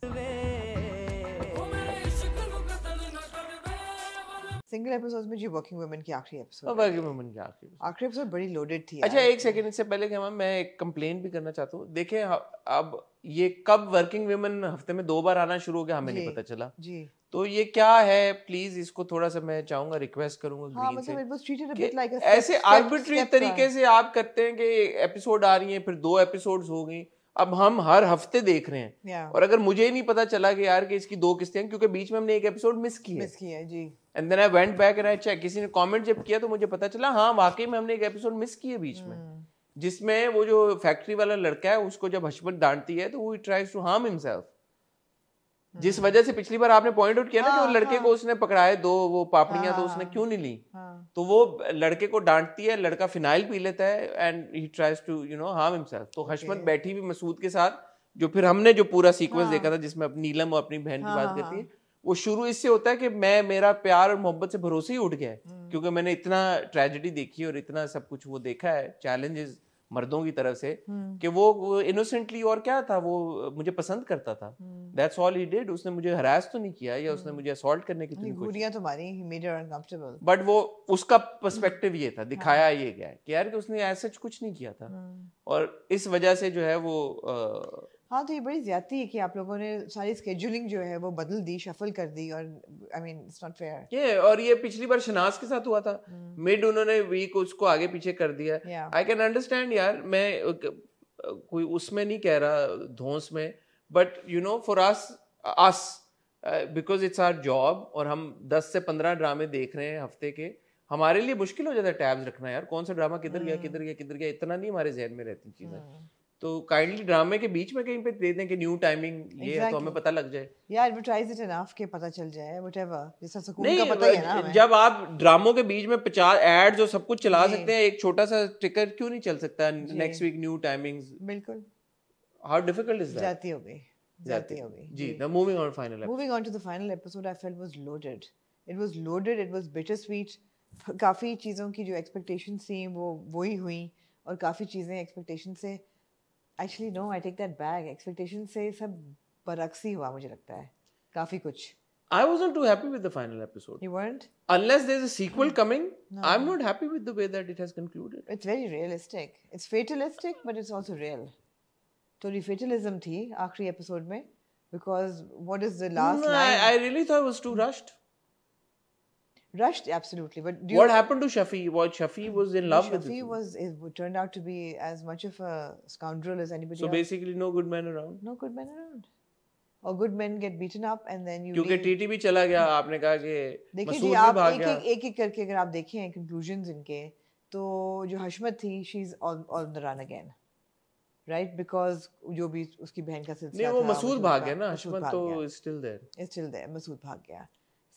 सिंगल एपिसोड्स में जी वर्किंग वुमेन की आखिरी एपिसोड, वर्किंग वुमेन की आखिरी एपिसोड बड़ी लोडेड थी। अच्छा एक सेकंड, इससे पहले कि मैं एक कंप्लेन भी करना चाहता हूँ। देखें अब ये कब वर्किंग वुमेन हफ्ते में 2 बार आना शुरू हो गया हमें नहीं पता चला जी। तो ये क्या है, प्लीज इसको थोड़ा सा मैं चाहूंगा, रिक्वेस्ट करूंगा हाँ, ग्रीन मतलब it was treated a से bit like a ऐसे आर्बिट्री तरीके से आप करते हैं कि एपिसोड आ रही है, फिर 2 एपिसोड्स हो गई, अब हम हर हफ्ते देख रहे हैं और अगर मुझे ही नहीं पता चला कि यार कि इसकी 2 किस्तें हैं, क्योंकि बीच में हमने एक एपिसोड मिस की है जी। And then I went back and I check, किसी ने कमेंट जब किया तो मुझे पता चला हाँ वाकई में हमने एक एपिसोड मिस की है बीच में, जिसमें वो जो फैक्ट्री वाला लड़का है उसको जब हशमत डांटती है तो वो ट्राइज टू हार्म हिमसेल्फ, जिस वजह से पिछली बार आपने पॉइंट आउट किया ना कि वो लड़के को उसने पकड़ाए 2 वो पापड़ियां, तो उसने क्यों नहीं ली, तो वो लड़के को डांटती है, लड़का फिनाइल पी लेता है and he tries to you know harm himself. तो हशमत बैठी भी मसूद के साथ, जो फिर हमने जो पूरा सीक्वेंस देखा था जिसमें नीलम अपनी बहन की बात करती है, वो शुरू इससे होता है कि मेरा प्यार और मोहब्बत से भरोसे ही उठ गया है, क्योंकि मैंने इतना ट्रेजेडी देखी और इतना सब कुछ वो देखा है, चैलेंजेस मर्दों की तरफ से, कि वो इनोसेंटली और क्या था, वो मुझे पसंद करता था, दैट्स ऑल ही डिड। उसने मुझे हरास तो नहीं किया या उसने मुझे असॉल्ट करने की गोलियां तो मारी, he made her uncomfortable, but वो उसका पर्सपेक्टिव ये था, दिखाया ये गया कि यार कि उसने ऐसा कुछ नहीं किया था और इस वजह से जो है वो हाँ। तो ये बड़ी ज्यादती है कि आप लोगों ने सारी स्केड्यूलिंग जो है वो बदल दी, शफल कर दी, और I mean it's not fair. ये और ये पिछली बार शनाज के साथ हुआ था, मिड उन्होंने वीक उसको आगे पीछे कर दिया। आई कैन अंडरस्टैंड यार, मैं कोई उसमें नहीं कह रहा धौंस में, but you know for us because it's our job और हम 10 से 15 ड्रामे देख रहे हैं हफ्ते के, हमारे लिए मुश्किल हो जाता है टैब्स रखना यार, कौन सा ड्रामा किधर गया, इतना नहीं हमारे जहन में रहती चीजें। तो काइंडली ड्रामे के बीच में कहीं पे दे दें कि न्यू टाइमिंग ये है, तो हमें पता लग जाए या एडवर्टाइज इट इनफ के पता चल जाए, व्हाटएवर, जैसा सुकून का पता ही है ना हमें। जब आप ड्रामों के बीच में 50 एड्स और सब कुछ चला सकते हैं, एक छोटा सा टिकर क्यों नहीं चल सकता नेक्स्ट वीक न्यू टाइमिंग्स? बिल्कुल। How difficult is that? जाती हो गई जी। Now moving on final moving on to the final episode, I felt was loaded, it was bittersweet. काफी चीजों की जो एक्सपेक्टेशंस थी वो वही हुई, और काफी चीजें एक्सपेक्टेशन से, actually no, I take that back, expectation से सब बरअक्स ही हुआ मुझे लगता है। काफी कुछ. I wasn't too happy with the final episode. You weren't? Unless there's a sequel coming, I'm not happy with the way that it has concluded. It's very realistic. It's fatalistic, but it's also real. थोड़ी fatalism थी आखिरी episode में, because what is the last line? I really thought it was too rushed. Rushed, absolutely. But what happened to Shafi? What Shafi was in love with? Shafi turned out to be as much of a scoundrel as anybody else. So basically, no good men around. No good men around. Or good men get beaten up and then you. क्योंकि TT भी चला गया, आपने कहा कि मसूद भी भाग गया. एक करके अगर आप देखें conclusions इनके, तो जो हशमत थी, she's on the run again, right? Because जो भी उसकी बहन का सिलसिला था. नहीं, वो मसूद भाग गया ना, हशमत तो is still there. Is still there. Masood भाग गया.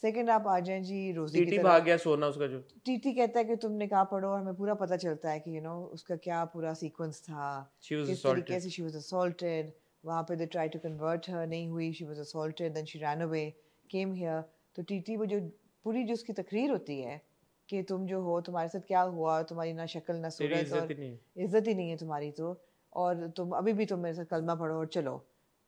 सेकंड आप आ जाएं जी रोजी की तरफ. टीटी भाग गया, सोना उसका जो. टीटी कहता है कि तुमने कहा पढ़ो और हमें पूरा पता चलता है कि उसका क्या पूरा सीक्वेंस था. किस तरीके से she was assaulted. वहाँ पे they tried to convert her, नहीं हुई, she was assaulted, then she ran away, came here. तो टीटी वो जो पूरी जो उसकी तकरीर होती है कि तुम जो हो, तुम्हारे साथ क्या हुआ, तुम्हारी ना शक्ल ना सूरत और इज्जत ही नहीं है तुम्हारी, तो और तुम अभी भी तुम मेरे साथ कलमा पढ़ो और चलो.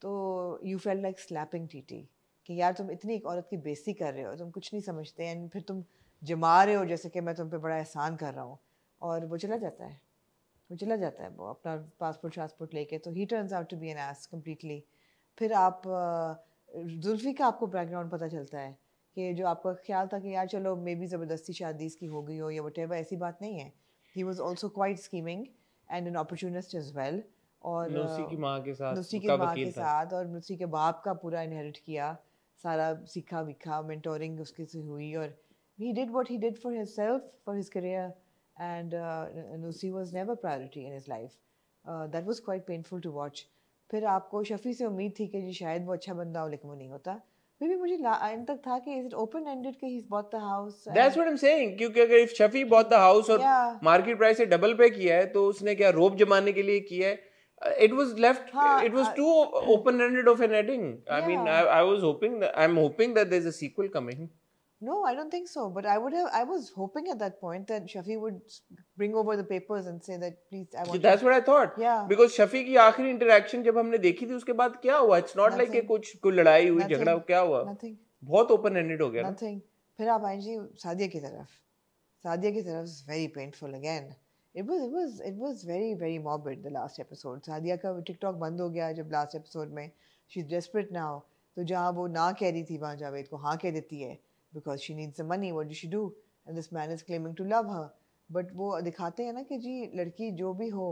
तो you felt like slapping TT कि यार तुम इतनी एक औरत की बेइज्जती कर रहे हो, तुम कुछ नहीं समझते, एंड फिर तुम जमा रहे हो जैसे कि मैं तुम पे बड़ा एहसान कर रहा हूँ. और वो चला जाता है, वो अपना पासपोर्ट लेके. तो he turns out to be an ass completely. फिर आप जुल्फी का आपको बैकग्राउंड पता चलता है कि जो आपका ख्याल था कि यार चलो मे बी ज़बरदस्ती शादी इसकी हो गई हो या वटेवर, ऐसी बात नहीं है. He was also quite scheming and an opportunist as well. और नुसी की माँ के साथ और नुसी के बाप का पूरा इनहेरिट किया, सारा सीखा विखा, मेंटोरिंग उसके से हुई. और he did what he did for himself, for his career, and Nusi was never priority in his life. That was quite painful to watch. फिर आपको शफी से उम्मीद थी कि जी शायद वो अच्छा बंदा हो, लेकिन वो नहीं होता. फिर भी मुझे एंड तक था कि is it open ended कि he's bought the house. That's what I'm saying. क्योंकि अगर if Shafi bought the house और मार्केट प्राइस से डबल पे किया है, तो उसने क्या रोब जमाने के लिए किया है. It was left. It was too open-ended of an ending. I mean, I'm hoping that there's a sequel coming. No, I don't think so. But I was hoping at that point that Shafi would bring over the papers and say that please, I want. That's what I thought. Yeah. Because Shafi की आखिरी interaction जब हमने देखी थी, उसके बाद क्या हुआ? It's not like कि कुछ लड़ाई हुई, झगड़ा क्या हुआ? Nothing. बहुत open-ended हो गया. Nothing. फिर आप आए जी सादिया की तरफ. सादिया की तरफ is very painful again. It was very very morbid the last episode. Sadia का TikTok बंद हो गया जब last episode में. She's desperate now. तो जहाँ वो ना कह रही थी वहाँ जावेद को हाँ कह देती है. Because she needs the money, what does she do? And this man is claiming to love her. But वो दिखाते हैं ना कि जी लड़की जो भी हो,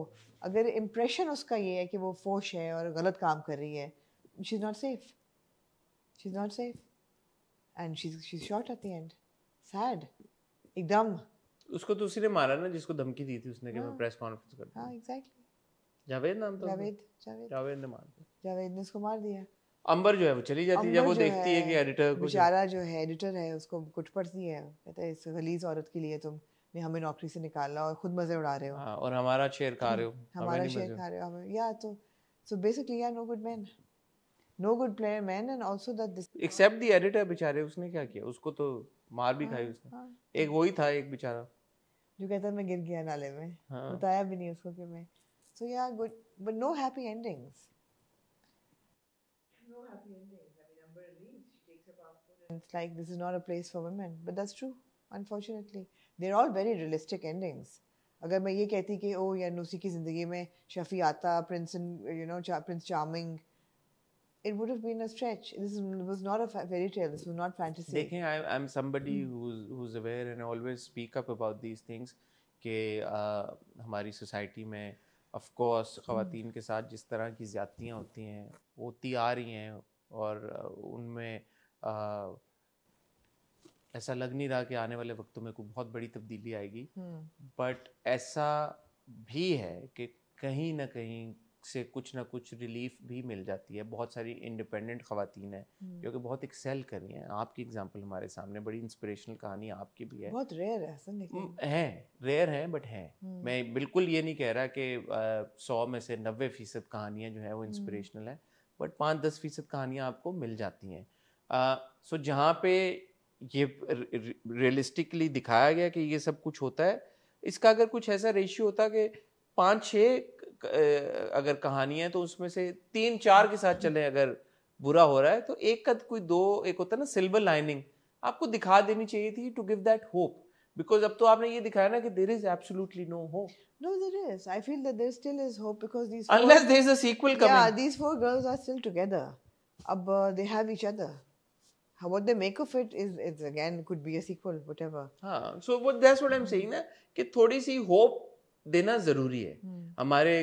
अगर impression उसका ये है कि वो फोश है और गलत काम कर रही है, she's not safe. She's not safe. And she's shot at the end. Sad. एकदम. उसको तो उसी ने मारा ना जिसको धमकी दी थी उसने कि मैं प्रेस कॉन्फ्रेंस करूँ. हाँ, exactly. जावेद नाम था. जावेद ने मार दिया. जावेद ने उसको मार दिया. अंबर जो है वो चली जाती है जब वो देखती है कि एडिटर बेचारा जो है एडिटर है उसको कुछ पड़ती है, कहता है इस गलीज औरत के लिए तुमने हमें नौकरी से निकाला और खुद मजे उड़ा रहे हो. हाँ, और हमारा शेयर खा रहे हो. हमारा शेयर खा रहे हो हमें. या तो so basically yeah, no good men, no good player men, and also that this except the editor बेचारे, उसने क्या किया? उसको तो मार भी खाई उसने. एक वही था एक बेचारा जो कहता है मैं गिर गया नाले में. बताया भी नहीं उसको कि मैं. So yeah, good, but no happy endings. No happy endings. I mean, Amber leaves. She takes her passport, and it's like this is not a place for women. But that's true. Unfortunately, they're all very realistic endings. अगर मैं ये कहती कि ओ यार नुसी की ज़िंदगी में शफी आता, Prince Charming, it would have been a stretch. This was not a fairy tale. This was not fantasy. देखें, I'm somebody who's aware and I always speak up about these things कि हमारी सोसाइटी में of course ख़वातीन के साथ जिस तरह की ज़्यादतियाँ होती आ रही हैं और उनमें ऐसा लग नहीं रहा कि आने वाले वक्तों में कोई बहुत बड़ी तब्दीली आएगी. बट ऐसा भी है कि कहीं ना कहीं से कुछ ना कुछ रिलीफ भी मिल जाती है. बहुत सारी इंडिपेंडेंट ख़वातीन हैं जो कि बहुत एक्सेल कर रही हैं. आपकी एग्जांपल हमारे सामने बड़ी इंस्पिरेशनल कहानी आपकी भी है. बहुत रेयर है, रेयर हैं बट हैं. मैं बिल्कुल ये नहीं कह रहा कि 100 में से 90% कहानियाँ जो है वो इंस्पिरेशनल है, बट 5-10% कहानियाँ आपको मिल जाती हैं. सो जहाँ पे ये रियलिस्टिकली दिखाया गया कि ये सब कुछ होता है, इसका अगर कुछ ऐसा रेशियो होता कि 5-6 अगर कहानियाँ तो उसमें से 3-4 के साथ चले, अगर बुरा हो रहा है तो एक कद कोई दो, एक होता है ना सिल्वर लाइनिंग, आपको दिखा देनी चाहिए थी to give that hope, because अब तो आपने ये दिखाया ना कि there is absolutely no hope. No, there is. I feel that there still is hope because these Unless there is a sequel coming. Yeah, these 4 girls are still together. They have each other. What they make of it is again could be a sequel, whatever. हाँ, so that's what I'm saying ना कि थोड़ी सी hope देना जरूरी है हमारे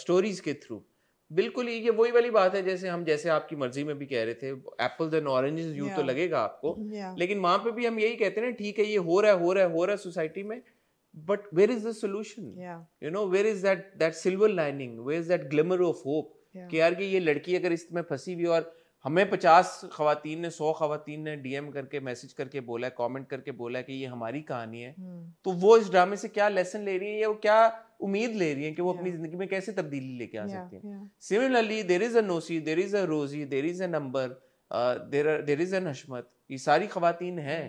stories के through. बिल्कुल ही ये वही वाली बात है जैसे आपकी मर्जी में भी कह रहे थे एप्पल्स एंड ऑरेंजेस यूं तो लगेगा आपको, लेकिन वहां पे भी हम यही कहते हैं ना, ठीक है ये हो रहा है सोसाइटी में, but where is the solution? You know, where is that silver lining, where is that glimmer of hope कि यार कि ये लड़की अगर इसमें फंसी हुई और हमें 50 खवातीन ने 100 खवातीन ने डीएम करके मैसेज करके बोला है, कमेंट करके बोला है कि ये हमारी कहानी है, तो वो इस ड्रामे से क्या लेसन ले रही है या वो क्या उम्मीद ले रही है कि वो अपनी जिंदगी में कैसे तब्दीली लेके आ सकती है. Similarly there is a nosy, there is a Rosie, there is a number, there is a Hashmat, ये सारी खवातीन हैं.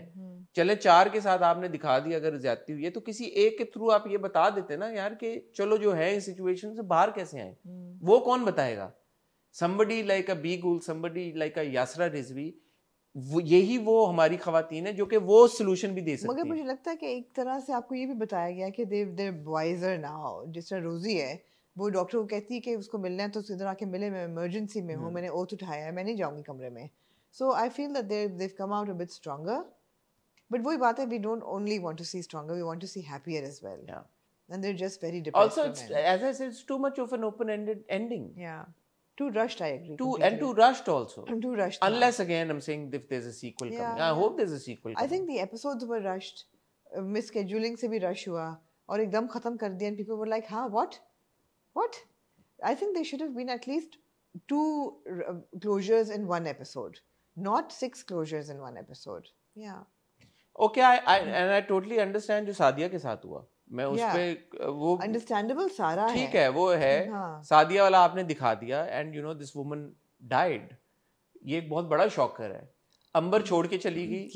चले 4 के साथ आपने दिखा दिया अगर ज्यादती हुई है तो किसी एक के थ्रू आप ये बता देते ना यार कि चलो जो है इस सिचुएशन से बाहर कैसे आए. वो कौन बताएगा? somebody like a Beagle, somebody like a Yasra Rizvi, यही वो हमारी खवातीन है जो कि वो सोल्यूशन भी दे सकती है. मगर मुझे लगता है कि एक तरह से आपको ये भी बताया गया कि they're wiser now. जिस तरह रोजी है वो डॉक्टर को कहती है कि उसको मिलना है तो इधर आके मिले, मैं इमरजेंसी में हूँ, मैंने ओथ उठाया है, मैं नहीं जाऊंगी कमरे में. So I feel that they've come out a bit stronger. But वही बात है, we don't only want to see stronger, we want to see happier as well. Yeah. And they're just very depressed. Also, as I said, it's too much of an open-ended ending. Yeah. Too rushed, I agree. Too rushed also. Too rushed. Unless again, I'm saying if there's a sequel coming. I hope there's a sequel coming. I think the episodes were rushed. Misscheduling से भी rush हुआ और एकदम खत्म कर दिया. And people were like, "Huh, what? What?" I think there should have been at least 2 closures in one episode, not 6 closures in one episode. Yeah. Okay, I totally understand जो सादिया के साथ हुआ. मैं उस पे वो अंडरस्टैंडेबल सारा है, ठीक है वो है. सादिया वाला आपने दिखा दिया and you know this woman died. ये एक बहुत बड़ा शॉकर है. अंबर छोड़ के चली गई.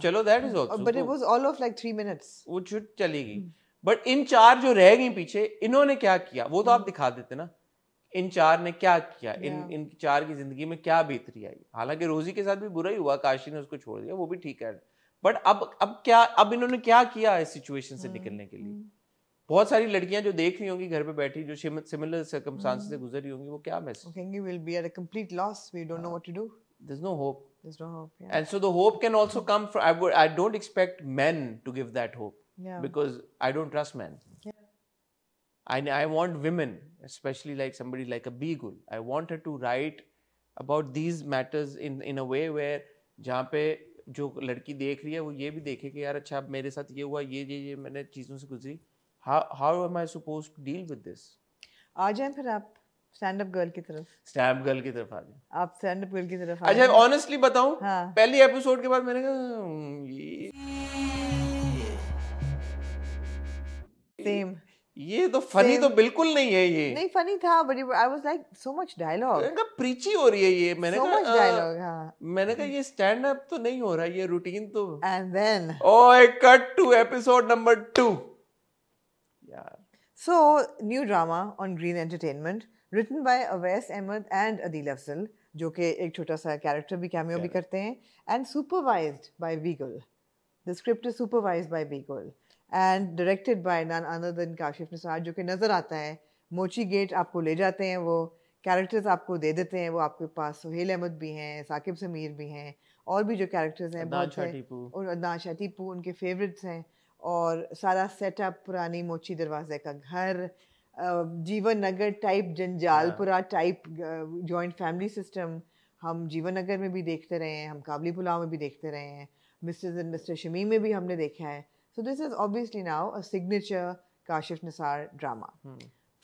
चलो that is also, but it was all of like 3 minutes. वो छुट चली गई. बट इन 4 जो रह गई पीछे, इन्होंने क्या किया वो तो आप दिखा देते ना. इन 4 ने क्या किया, इन 4 की जिंदगी में क्या बेहतरी आई. हालांकि रोजी के साथ भी बुरा ही हुआ, काशी ने उसको छोड़ दिया, वो भी ठीक है. बट अब इन्होंने क्या किया इस सिचुएशन से निकलने के लिए. बहुत सारी लड़कियां जो देख रही होंगी घर पे बैठी, जो सिमिलर सर्कमस्टेंसेस से गुजर रही होंगी, वो क्या मैसेज कहेंगे? Will be at a complete loss, we don't know what to do, there is no hope. And so the hope can also come from, I don't expect men to give that hope, because I don't trust men. I want women, especially like somebody like a Beagle. I want her to write about these matters in a way where जहाँ पे जो लड़की देख रही है वो ये भी देखे कि यार अच्छा मेरे साथ ये हुआ, ये मैंने चीज़ों से गुजरी. How am I supposed to deal with this? आ जाएं फिर आप स्टैंड अप गर्ल की तरफ. स्टैंड अप गर्ल की तरफ आ जाएं. आप स्टैंड अप गर्ल की तरफ अच्छा ऑनेस्टली बताऊं, पहली एपिसोड के बाद मैंने कहा सेम, ये तो फनी तो बिल्कुल नहीं है. ये नहीं फनी था, but I was like so much dialogue. मैंने कहा प्रीची हो रही है ये. मैंने कहा so much dialogue. हाँ, मैंने कहा ये स्टैंड अप तो नहीं हो रहा, ये रूटीन तो. एंड देन ओए cut to episode number 2. So, new drama on Green Entertainment, written by Awais Ahmed and Adil Afzal, जो कि एक छोटा सा कैरेक्टर भी कैमियो भी करते हैं, and supervised by Beagle. The script is supervised by Beagle and directed by none other than Kashif Nisar, जो कि नजर आता है. मोची गेट आपको ले जाते हैं, वो कैरेक्टर्स आपको दे देते हैं. वो आपके पास सुहेल अहमद भी हैं, साकिब समीर भी हैं, और भी जो कैरेक्टर्स हैं बहुत हैं, और अदनान शाह टीपू उनके फेवरेट्स हैं. और सारा सेटअप पुरानी मोची दरवाजे का घर, Jeevan Nagar type, Janjalpura type joint family system हम जीवन नगर में भी देखते रहे हैं, हम काबली पुलाव में भी देखते रहे हैं, मिस्टर एंड मिस्टर शमीम में भी हमने देखा है. So this is obviously now a signature Kashif Nisar drama.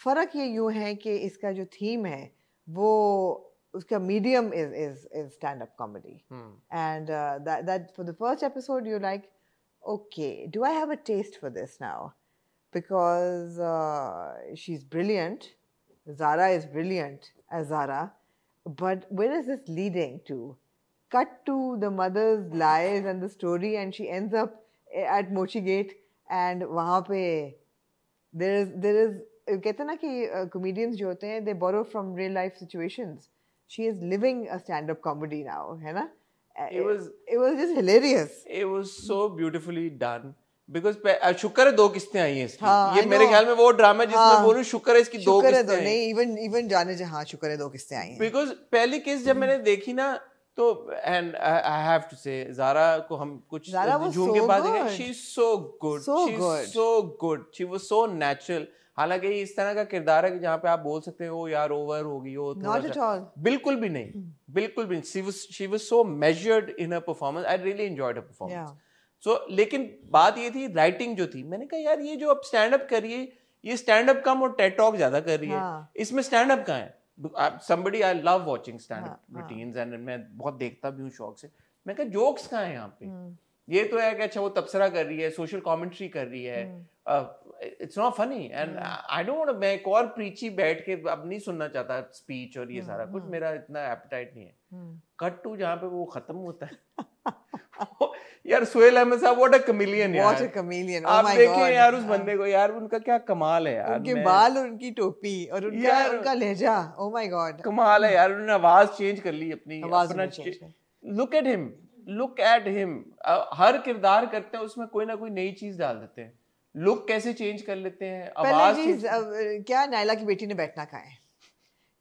फ़र्क ये यूँ है कि इसका जो थीम है वो उसका medium is stand up comedy. And that for the first episode you like, okay, do I have a taste for this now? Because she's brilliant. Zara is brilliant as Zara. But where is this leading to? Cut to the mother's lies and the story, and she ends up at Mochi Gate, and वहाँ पे there is कहते हैं ना कि comedians जो होते हैं they borrow from real life situations. she is living a stand-up comedy now, है ना? It was just hilarious. It was so beautifully done. Because शुक्र है 2 किस्तें आई हैं इसकी. हाँ, ये मेरे ख्याल में वो ड्रामा जिसमें बोलूं शुक्र है इसकी 2 किस्तें आई. नहीं, even जाने से हाँ शुक्र है 2 किस्तें आई हैं. Because पहली किस्त जब मैंने देखी ना तो and I have to say Zara को हम कुछ झूम के बाद देखें. She's so good. She's so good. She was so natural. हालांकि इस तरह का किरदार है कि जहाँ पे आप बोल सकते हो यार ओवर होगी वो Not at all. बिल्कुल भी नहीं, बिल्कुल भी नहीं. She was so measured in her performance. I really enjoyed her performance. So लेकिन बात ये थी राइटिंग जो थी. मैंने कहा यार ये जो अब स्टैंड अप कर रही है ये स्टैंड अप कम और टेड टॉक ज्यादा कर रही है. इसमें स्टैंड अप कहाँ है? Somebody I love watching stand up routines and मैं बहुत देखता भी हूँ शौक से. मैं कहा जोक्स कहाँ हैं यहाँ पे? ये तो है कि अच्छा वो तबसरा कर रही है, सोशल कमेंट्री कर रही है. It's not funny and I don't want to. मैं एक और प्रीची बैठ के अब नहीं सुनना चाहता स्पीच और ये सारा कुछ. मेरा इतना एपेटाइट नहीं है. कट टू जहाँ पे वो खत्म होता है यार सुहेल अहमद साहब व्हाट अ कमेलियन यार. What a chameleon. आप देखें यार उस बंदे को यार उनका क्या कमाल है यार. उनके बाल और उनकी टोपी और उनका लहजा. Oh my God. कमाल है यार. उन्होंने आवाज चेंज कर ली अपनी. Look at him. हर किरदार करते हैं उसमें कोई ना कोई नई चीज डाल देते हैं. लुक कैसे चेंज कर लेते हैं. आवाज क्या नायला की बेटी ने बैठना कहाँ है?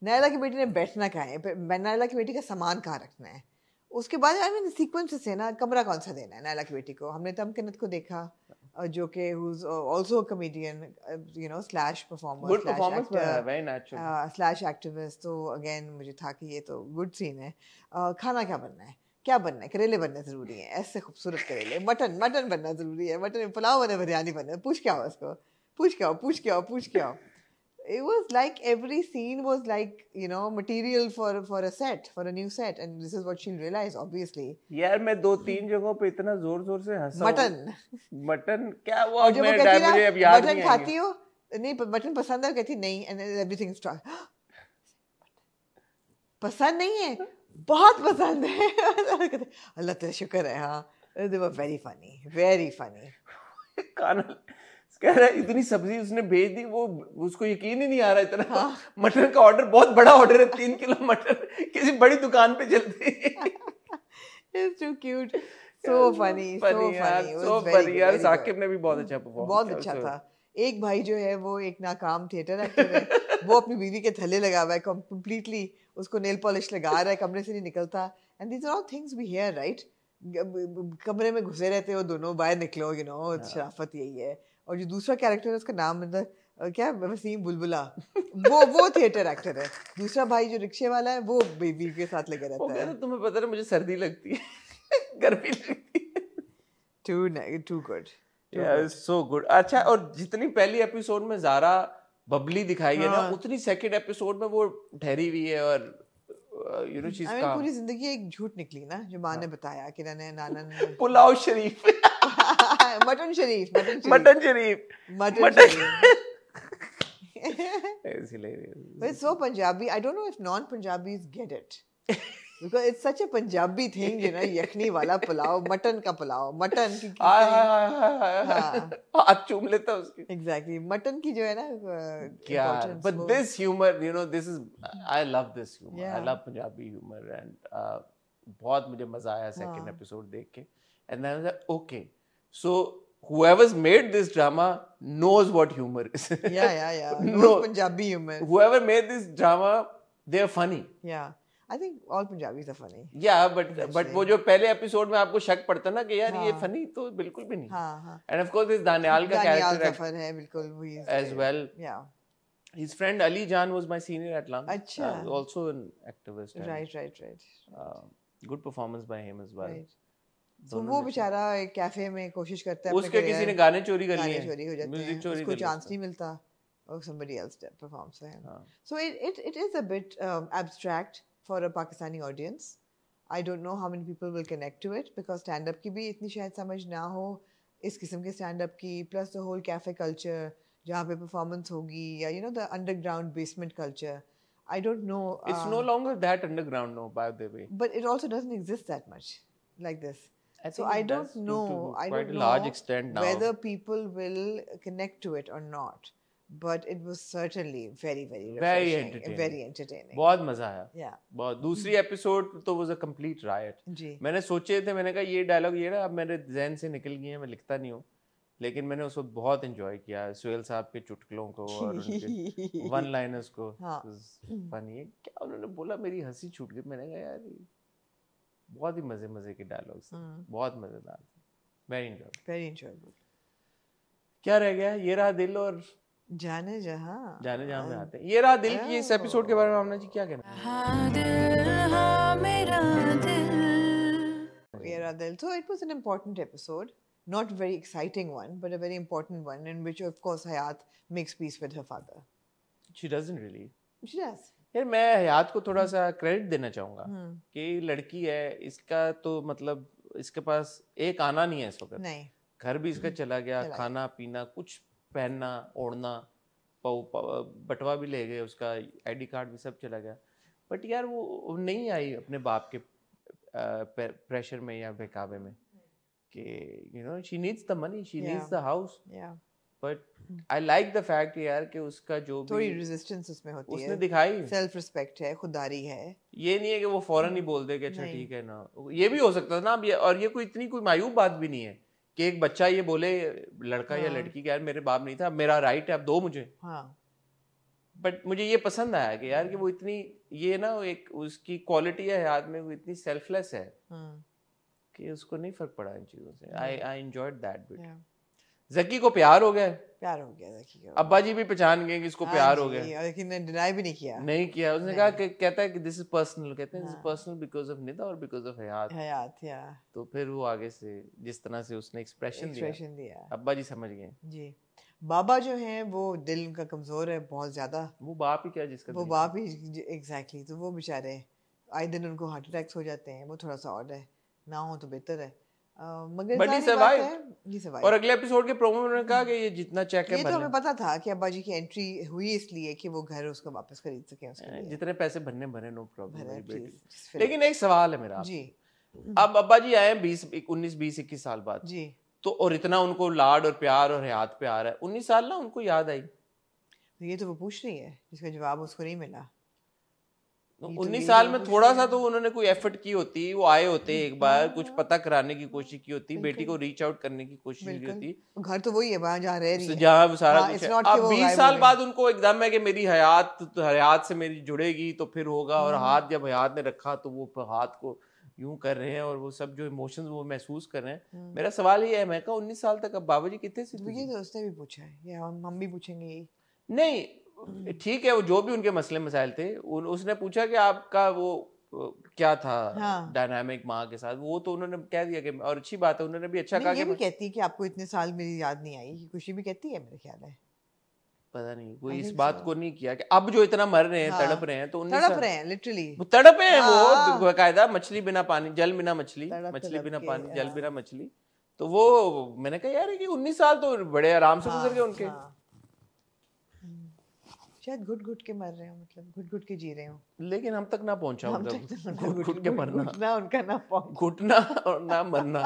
नायला की बेटी ने बैठना कहाँ है? नायला की बेटी का सामान कहाँ रखना है? उसके बाद सीक्वेंस से ना कमरा कौन सा देना है नायला की बेटी को. हमने तमकिनत को देखा जो कि who's also a comedian, you know, slash performer, good performance very natural slash activist. तो again मुझे था कि ये तो good scene है. खाना क्या बनना है? क्या बनना है? करेले बनने जरूरी है. ऐसे खूबसूरत करेले. मटन बनना जरूरी है. मटन पुलाव बने, बिरयानी बने. पूछ के आओ उसको. पूछ के आओ. It was like every scene was like, you know, material for a set, for a new set, and this is what she'll realize obviously. यार मैं 2-3 जगहों पे इतना जोर से हंसा. मटन क्या वो अब मैं डायबिटीज अब याद नहीं. मटन खाती हो? नहीं मटन पसंद है कहती नहीं and everything start. पसंद नहीं है? बहुत पसंद है. अल्लाह तेरा शुक्र है. हाँ, they were very funny. खाना कह रहा है इतनी सब्जी उसने भेज दी. वो उसको यकीन ही नहीं आ रहा इतना. हाँ. मटन का ऑर्डर बहुत बड़ा ऑर्डर है. 3 किलो मटन किसी बड़ी दुकान पे चलती है. It's too cute. So funny. यार साकिब ने भी बहुत अच्छा परफॉर्म. बहुत अच्छा था. एक भाई जो है वो एक नाकाम थिएटर एक्टर है. वो अपनी बीवी के थल्ले लगा हुआ है कंप्लीटली. उसको नेल पॉलिश लगा रहा है, कमरे से नहीं निकलता. And these are all things we hear right. कमरे में घुसे रहते हो दोनों, बाहर निकलो. यू नो शराफत यही है. और जो दूसरा कैरेक्टर है उसका नाम मतलब क्या वसीम बुलबुला. वो थिएटर एक्टर है. दूसरा भाई जो रिक्शे वाला है वो बेबी के साथ लगे रहता है. तुम्हें पता है मुझे सर्दी लगती है, गर्मी लगती है. Too good. Yeah, so good. अच्छा, और जितनी पहली एपिसोड में ज़ारा बबली दिखाई है ना, उतनी सेकंड एपिसोड में वो ठहरी हुई है. और you know she's calm. पूरी जिंदगी एक झूठ निकली ना जो माँ ने बताया कि नाना ने पुलाव शरीफ मटन शरीफ It's hilarious. But it's so Punjabi. I don't know if non-Punjabis get it. Because it's such a Punjabi thing, you know, yakhni wala pulao, mutton ka pulao, mutton ki हाथ चूम लेता उसकी. Exactly. Mutton ki jo hai na yeah, but this humor, you know, this is I love this humor. Yeah. I love Punjabi humor and बहुत मुझे मजा आया second episode देख के. And then I was like, okay. So whoever's made this drama knows what humor is. Yeah. No Punjabi humor. Whoever made this drama, they're funny. Yeah. I think all Punjabis are funny. Yeah, but वो जो पहले episode में आपको शक पड़ता ना कि यार ये फनी तो बिल्कुल भी नहीं. हाँ. And of course this Daniyal का character है बिल्कुल वही as well. Yeah. His friend Ali Jan was my senior at Lung. अच्छा. Also an activist. Right. Good performance by him as well. Right. So वो बेचारा एक कैफे में कोशिश करता है. उसके किसी ने गाने चोरी कर लिए. चोरी हो जाते हैं. उसको चांस नहीं मिलता. Or somebody else performs for him. So it is a bit abstract for a Pakistani audience. I don't know how many people will connect to it because stand-up की भी इतनी शायद समझ ना हो इस किस्म के stand-up की, plus the whole cafe culture जहाँ पे performance होगी या you know the underground basement culture. I don't know. It's no longer that underground, no, by the way. But it also doesn't exist that much like this. So I don't know. To quite a large extent now. Whether people will connect to it or not. but it was certainly very very refreshing, entertaining, very entertaining. बहुत मजा आया। Yeah. बहुत। दूसरी episode तो was a complete riot। जी। मैंने सोचे थे, मैंने कहा ये डायलॉग ये ना अब मेरे ज़हन से निकल गए हैं, मैं लिखता नहीं हूँ, लेकिन मैंने उसको बहुत एंजॉय किया, सुहेल साहब के चुटकुलों को और उनके वन लाइनर्स को। फनी क्या उन्होंने बोला, मेरी हंसी छूट गई। मैंने कहा यार बहुत ही मजे के डायलॉग्स, बहुत मजेदार थे। Very enjoyable. क्या रह गया? ये रहा दिल और जाने जहां में आते हैं। ये रहा दिल की इस एपिसोड के बारे में आमना जी क्या कहना? ये रहा दिल, so it was an important episode, not a very exciting one, but a very important one in which of course Hayat makes peace with her father. She doesn't really. She does. यार मैं हयात को थोड़ा सा credit देना चाहूंगा कि लड़की है, इसका तो मतलब इसके पास एक आना नहीं है इस वक्त। नहीं, घर भी इसका चला गया, खाना पीना, कुछ पहनना ओढ़ना, बटवा भी ले गए, उसका आईडी कार्ड भी सब चला गया, बट यार वो नहीं आई अपने बाप के प्रेशर में या बहकावे में कि you know she needs the money, she needs the house. But I like the fact यार कि उसका जो भी थोड़ी रेजिस्टेंस उसमें होती है, उसने दिखाई, सेल्फ रिस्पेक्ट है, खुददारी है। ये नहीं है कि वो फौरन ही बोल दे कि अच्छा ठीक है ना, ये भी हो सकता था ना। और ये कोई इतनी कोई मायूब बात भी नहीं है कि एक बच्चा ये बोले, लड़का या लड़की कि यार मेरे बाप नहीं था, अब मेरा राइट है, अब दो मुझे। बट मुझे ये पसंद आया कि यार कि वो इतनी, ये ना एक उसकी क्वालिटी है हयात में, वो इतनी सेल्फलेस है कि उसको नहीं फर्क पड़ा इन चीजों से। I enjoyed that bit. Zaki को प्यार हो गया ज़की को। अब्बा जी भी पहचान गए कि इसको प्यार हो गया, लेकिन ने डिनाई भी नहीं किया। उसने कहा कि कहता है कि दिस इज पर्सनल, कहते हैं this is personal because of Nida और बिकॉज़ ऑफ हयात। तो फिर वो आगे से जिस तरह से उसने एक्सप्रेशन दिया, अब्बा जी समझ गए। जी। बाबा जो है वो दिल उनका कमजोर है बहुत ज्यादा। वो बाप ही क्या जिसका, वो बाप ही एग्जैक्टली। तो वो बेचारे आए दिन उनको हार्ट अटैक्स हो जाते हैं, वो थोड़ा सा ऑड है, ना हो तो बेहतर है। मगर बट ये सर्वाइव। और अगले एपिसोड के प्रोमो में उन्होंने कहा कि ये जितना चेक है, ये तो हमें पता था कि अब्बा जी की एंट्री हुई इसलिए कि वो घर उसको वापस खरीद सके, उसके लिए जितने पैसे भरे नो प्रॉब्लम। लेकिन एक सवाल है मेरा जी, अब अब्बा जी आए 19-20-21 साल बाद जी, तो और इतना उनको लाड और प्यार और हयात पे आ रहा है, 19 साल ना उनको याद आई। ये तो वो पूछ रही है जिसका जवाब उसको नहीं मिला। 19 साल में थोड़ा सा तो उन्होंने कोई एफर्ट की होती, वो आए होते एक बार, कुछ पता कराने की कोशिश की होती, बेटी को रीच आउट करने की कोशिश की होती। घर तो वही है वहाँ जहाँ रह रही है, जहाँ वो सारा कुछ है। अब 20 साल बाद उनको एकदम है कि मेरी हयात से मेरी जुड़ेगी तो फिर होगा, और हाथ जब हयात ने रखा तो वो हाथ को यूं कर रहे हैं और वो सब जो इमोशंस वो महसूस कर रहे हैं। मेरा सवाल ये है, मैं कहा 19 साल तक अब बाबा जी कितने से? ये तो उसने भी पूछा है, ये हम भी पूछेंगे यही। नहीं ठीक है, वो जो भी उनके मसले मसाइल थे, उसने पूछा कि आपका वो क्या था डायनामिक माँ के साथ, वो तो उन्होंने कह दिया कि, और अच्छी बात है उन्होंने भी अच्छा कहा। ये भी कहती है कि आपको इतने साल मेरी याद नहीं आई, खुशी भी कहती है, मेरे ख्याल है। पता नहीं, कोई इस बात को नहीं किया कि अब जो इतना मर रहे हैं, तड़प रहे हैं, तो तड़प रहे हैं लिटरली, वो तड़पे हैं, वो बाकायदा मछली बिना पानी, जल बिना मछली, मछली बिना पानी, जल बिना मछली। तो वो मैंने कहा यार कि 19 साल तो बड़े आराम से गुजर गए उनके। शायद घुट के मर रहे हो, मतलब घुट के जी रहे हो, लेकिन हम तक ना पहुंचा घुट के मरना, घुटना उनका ना पहुंच, घुटना और ना मरना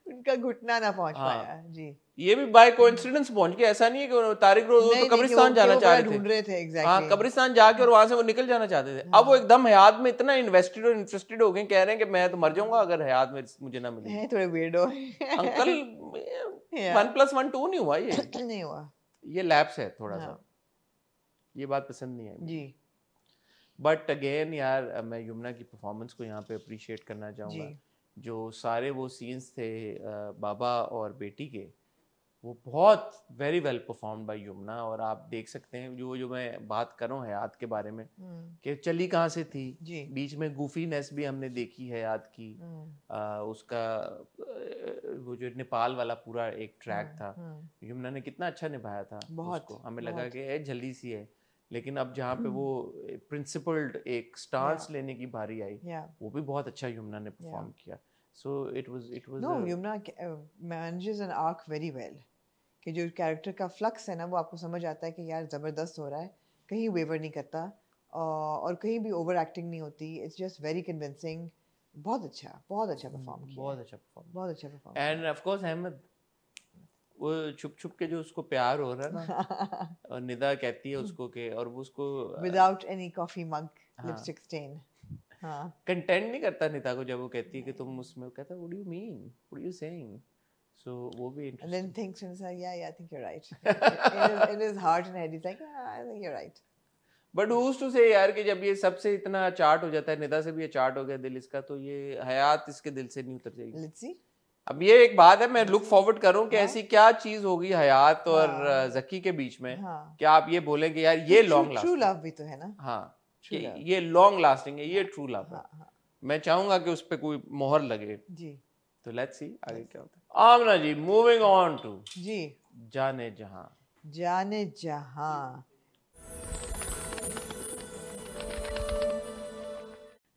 उनका घुटना ना पहुंच पाया जी। ये भी बाय कोइंसिडेंस पहुंच गया, ऐसा नहीं है कि तारिक रोज तो कब्रिस्तान जाना चाह रहे थे, हाँ कब्रिस्तान जाके और वहां से वो निकल जाना चाहते थे। अब वो एकदम हयात में इतना इन्वेस्टेड और इंटरेस्टेड हो गए, कह रहे हैं कि मैं तो मर जाऊंगा अगर हयात में मुझे ना मिले। थोड़े वियर्डो अंकल 1+1 2 नहीं हुआ, ये नहीं हुआ, ये लैप्स है थोड़ा सा, ये बात पसंद नहीं है जी। बट अगेन यार मैं यमुना की परफॉर्मेंस को यहाँ पे अप्रिशिएट करना चाहूँगा। जो सारे वो सीन्स थे बाबा और बेटी के, वो बहुत very well performed by Yamuna. और आप देख सकते हैं जो मैं बात कर रहा हूँ हयात के बारे में कि चली कहाँ से थी, बीच में गूफीनेस भी हमने देखी है हयात की। उसका वो जो नेपाल वाला पूरा एक ट्रैक था, यमुना ने कितना अच्छा निभाया था उसको। हमें लगा कि जल्दी सी है, लेकिन अब जहाँ पे वो प्रिंसिपल्ड एक स्टांस लेने की बारी आई, वो भी बहुत अच्छा यमुना ने परफॉर्म किया। So it was no, Yumna manages an arc very well, कि जो कैरेक्टर का फ्लक्स है ना, वो आपको समझ आता है कि यार ज़बरदस्त हो रहा है, कहीं वेवर नहीं करता और कहीं भी ओवर एक्टिंग नहीं होती, इट्स जस्ट वेरी कन्विंसिंग। बहुत अच्छा परफॉर्म किया, बहुत अच्छा perform. And of course Ahmed वो छुप छुप के जो उसको प्यार हो रहा है ना, और निदा कहती है उसको कि, और वो उसको without any coffee mug lipstick stain, हाँ कंटेंट नहीं करता निदा को जब वो कहती है कि तुम उसमें, कहता है what do you mean, what are you saying, so वो भी and then interesting. thinks to himself, yeah, I think you're right. In his heart and head he's like, yeah, I think you're right. But who's to say यार कि जब ये सबसे इतना chart हो जाता है, निदा से भी ये चार्ट हो गया दिल इसका, तो ये हयात इसके दिल से नहीं उतर जाएगी. Let's see. अब ये एक बात है, मैं लुक फॉरवर्ड कर रहा हूँ कि ऐसी क्या चीज होगी हयात और जकी के बीच में कि आप ये बोलें कि यार ये लॉन्ग लास्टिंग. ट्रू लव भी तो है ना. हाँ, ये लॉन्ग लास्टिंग है, ये ट्रू लव है. मैं चाहूंगा कि उस पे कोई मोहर लगे जी. तो लेट्स सी आगे क्या होता है. आमना जी, मूविंग ऑन टू जी जाने जहां. जाने जहां.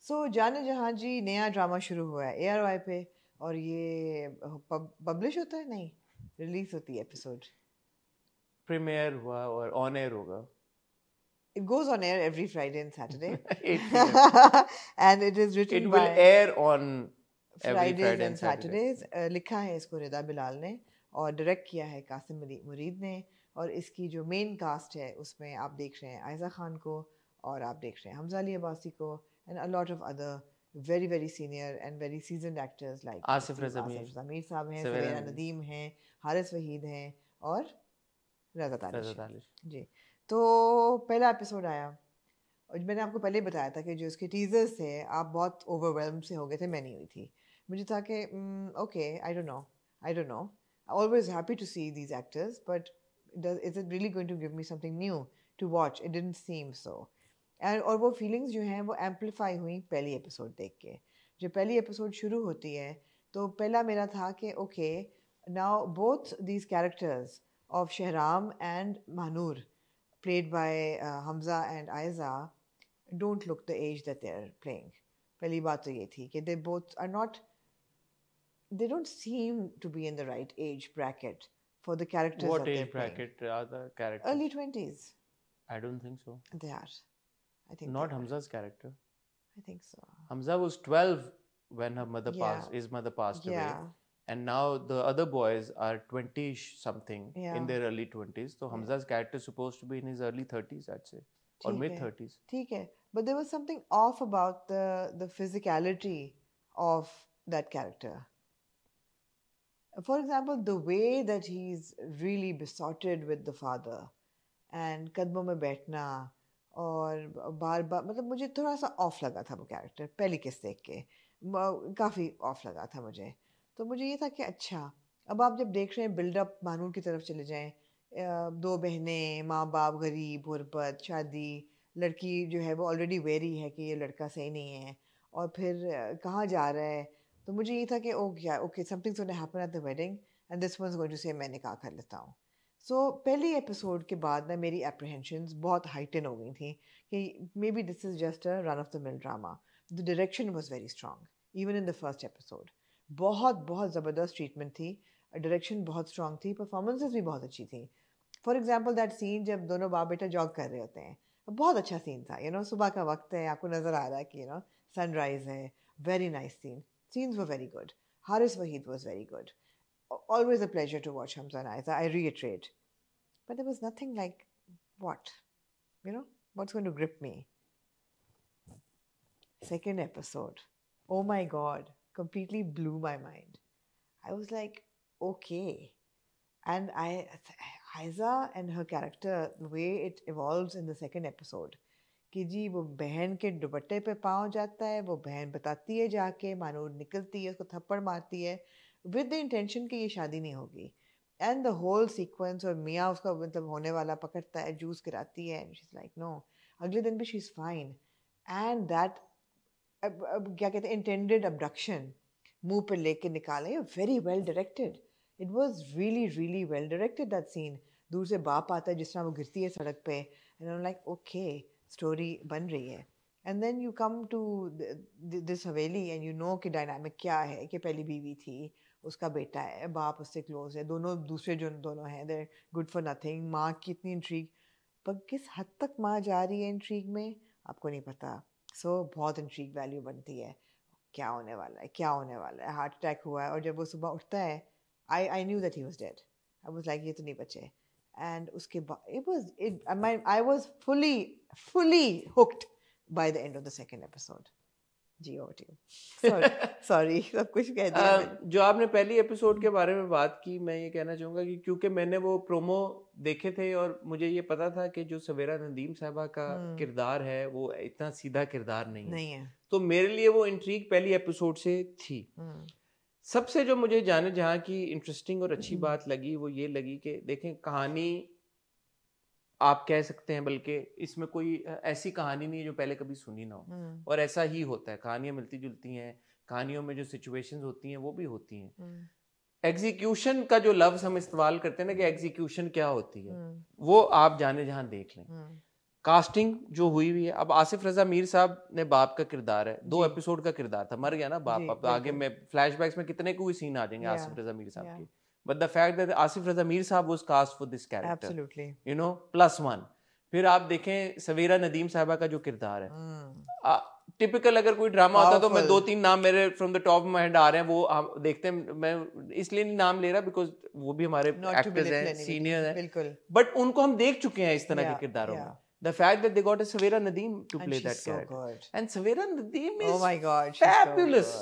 सो जाने जहां जी नया ड्रामा शुरू हुआ है ARY पे, और ये पब्लिश होता है, नहीं रिलीज होती है एपिसोड. प्रीमियर हुआ और ऑन एयर होगा. It goes on air every Friday and Saturday. 8 PM. And it is written It by will air on every Fridays Friday and Saturdays. लिखा है इसको रिदा बिलाल ने और डायरेक्ट किया है कासिम मुरीद ने, और इसकी जो मेन कास्ट है उसमें आप देख रहे हैं आयजा खान को, और आप देख रहे हैं हमजा अली अब्बासी को, and a lot of other very very senior and very seasoned actors like Asif ज़मीर साहब हैं, सवेरा नदीम हैं, हारिस वहीद हैं और रज़ा तालिश. जी. तो पहला एपिसोड आया और मैंने आपको पहले बताया था कि जो इसके टीजर्स थे आप बहुत ओवरवेल्म से हो गए थे. मैं नहीं हुई थी. मुझे था कि okay, I don't know, always happy to see these actors, but is it really going to give me something new to watch? It didn't seem so. And और वो फीलिंग्स जो हैं वो एम्पलीफाई हुई पहली एपिसोड देख के. जब पहली एपिसोड शुरू होती है तो पहला मेरा था कि okay, now both these characters of Shahram and Mahnoor played by Hamza and Aiza don't look the age that they're playing. पहली बात तो ये थी कि they both are not, they don't seem to be in the right age bracket for the characters What that age they're playing. bracket are the characters? Early 20s. I don't think so. They are. I think not Hamza's character. I think so. Hamza was 12 when her mother passed. His mother passed away. And now the other boys are 20ish something, in their early 20s. So Hamza's character is supposed to be in his early 30s, I'd say, or mid 30s. ठीक है, but there was something off about the physicality of that character. For example, the way that he's really besotted with the father and कदमों में बैठना और बार बार, मतलब मुझे थोड़ा सा ऑफ लगा था वो कैरेक्टर पहली किस देख के. काफ़ी ऑफ लगा था मुझे. तो मुझे ये था कि अच्छा, अब आप जब देख रहे हैं बिल्डअप महानूर की तरफ चले जाएं, 2 बहनें, माँ बाप गरीब, गुरबत, शादी, लड़की जो है वो ऑलरेडी वेरी है कि ये लड़का सही नहीं है, और फिर कहाँ जा रहा है. तो मुझे ये था कि okay something's going to happen at the wedding and this one is going to say मैं निकाह कर लेता हूँ. सो पहली एपिसोड के बाद ना मेरी एप्रीहेंशंस बहुत हाइटन हो गई थी कि may be this is just a run of the mill drama. The direction was very strong even in the first episode. बहुत ज़बरदस्त ट्रीटमेंट थी, डायरेक्शन बहुत स्ट्रॉन्ग थी, परफॉर्मेंसेस भी बहुत अच्छी थी. फॉर एग्जांपल दैट सीन जब दोनों बाप बेटा जॉग कर रहे होते हैं, बहुत अच्छा सीन था. सुबह का वक्त है, आपको नज़र आ रहा है कि सनराइज है. Very nice scene. Scenes were very good. Haris Waheed was very good. Always a pleasure to watch Hamza and Aiza, I reiterate. But there was nothing like, what's going to grip me? Second episode. Oh my God. Completely blew my mind. I was like, okay. And Aiza and her character, the way it evolves in the second episode, कि जी वो बहन के दुपट्टे पे पाँव जाता है, वो बहन बताती है जाके, मानूर निकलती है, उसको थप्पड़ मारती है with the intention कि ये शादी नहीं होगी. And the whole sequence, और मियाँ उसका मतलब होने वाला पकड़ता है, जूस गिराती है, and she's like no. अगले दिन भी she's fine. And that क्या कहते हैं intended abduction, मुंह पे लेके निकाले, very well directed. It was really really well directed, that scene. दूर से बाप आता है, जिस तरह वो गिरती है सड़क पे, and I'm like okay, story बन रही है. And then you come to this Haveli and you know कि dynamic क्या है, कि पहली बीवी थी, उसका बेटा है, बाप उससे क्लोज है, दोनों दूसरे जो दोनों हैं they're good for nothing. माँ की इतनी इंट्रीग, पर किस हद तक माँ जा रही है इंट्रीग में आपको नहीं पता. सो बहुत इंट्रीग वैल्यू बनती है, क्या होने वाला है. हार्ट अटैक हुआ है, और जब वो सुबह उठता है, I knew that he was dead. I was like ये तो नहीं बचे, एंड उसके बाद I was fully hooked by the end of the second episode. Ji over to you. Sorry सब कुछ कह दिया मैंने. जो आपने पहली एपिसोड के बारे में बात की, मैं ये कहना चाहूँगा कि क्योंकि मैंने वो प्रोमो देखे थे और मुझे ये पता था कि जो सवेरा नदीम साहबा का किरदार है वो इतना सीधा किरदार नहीं है, तो मेरे लिए वो इंट्रीग पहली एपिसोड से थी. सबसे जो मुझे जाने जहाँ की इंटरेस्टिंग और अच्छी बात लगी वो ये लगी कि देखें, कहानी आप कह सकते हैं, बल्कि इसमें कोई ऐसी कहानी नहीं है जो पहले कभी सुनी ना हो, और ऐसा ही होता है. कहानियां मिलती जुलती हैं, कहानियों में जो सिचुएशंस होती हैं वो भी होती हैं. एग्जीक्यूशन का जो लफ्ज हम इस्तेमाल करते हैं ना कि एग्जीक्यूशन क्या होती है, वो आप जाने जहां देख लें. कास्टिंग जो हुई है, अब आसिफ रजा मीर साहब ने बाप का किरदार है, 2 एपिसोड का किरदार था, मर गया ना बाप. अब आगे में फ्लैशबैक्स में कितने कोई सीन आ जाएंगे आसिफ रजा मीर साहब के. But the fact that Asif Raza Mir Saab was cast for this character, absolutely, you know, +1. फिर आप देखें सवेरा नदीम साहबा का जो किरदार है, टिपिकल अगर कोई ड्रामा होता तो मैं 2-3 नाम मेरे from the top of my head आ रहे हैं, वो हम देखते हैं. मैं इसलिए नहीं नाम ले रहा बिकॉज वो भी हमारे एक्टर्स हैं, सीनियर हैं, बट उनको हम देख चुके हैं इस तरह के किरदारों में. The fact that they got a Savera Nadeem to play that character, and Savera Nadeem is, oh my God, fabulous.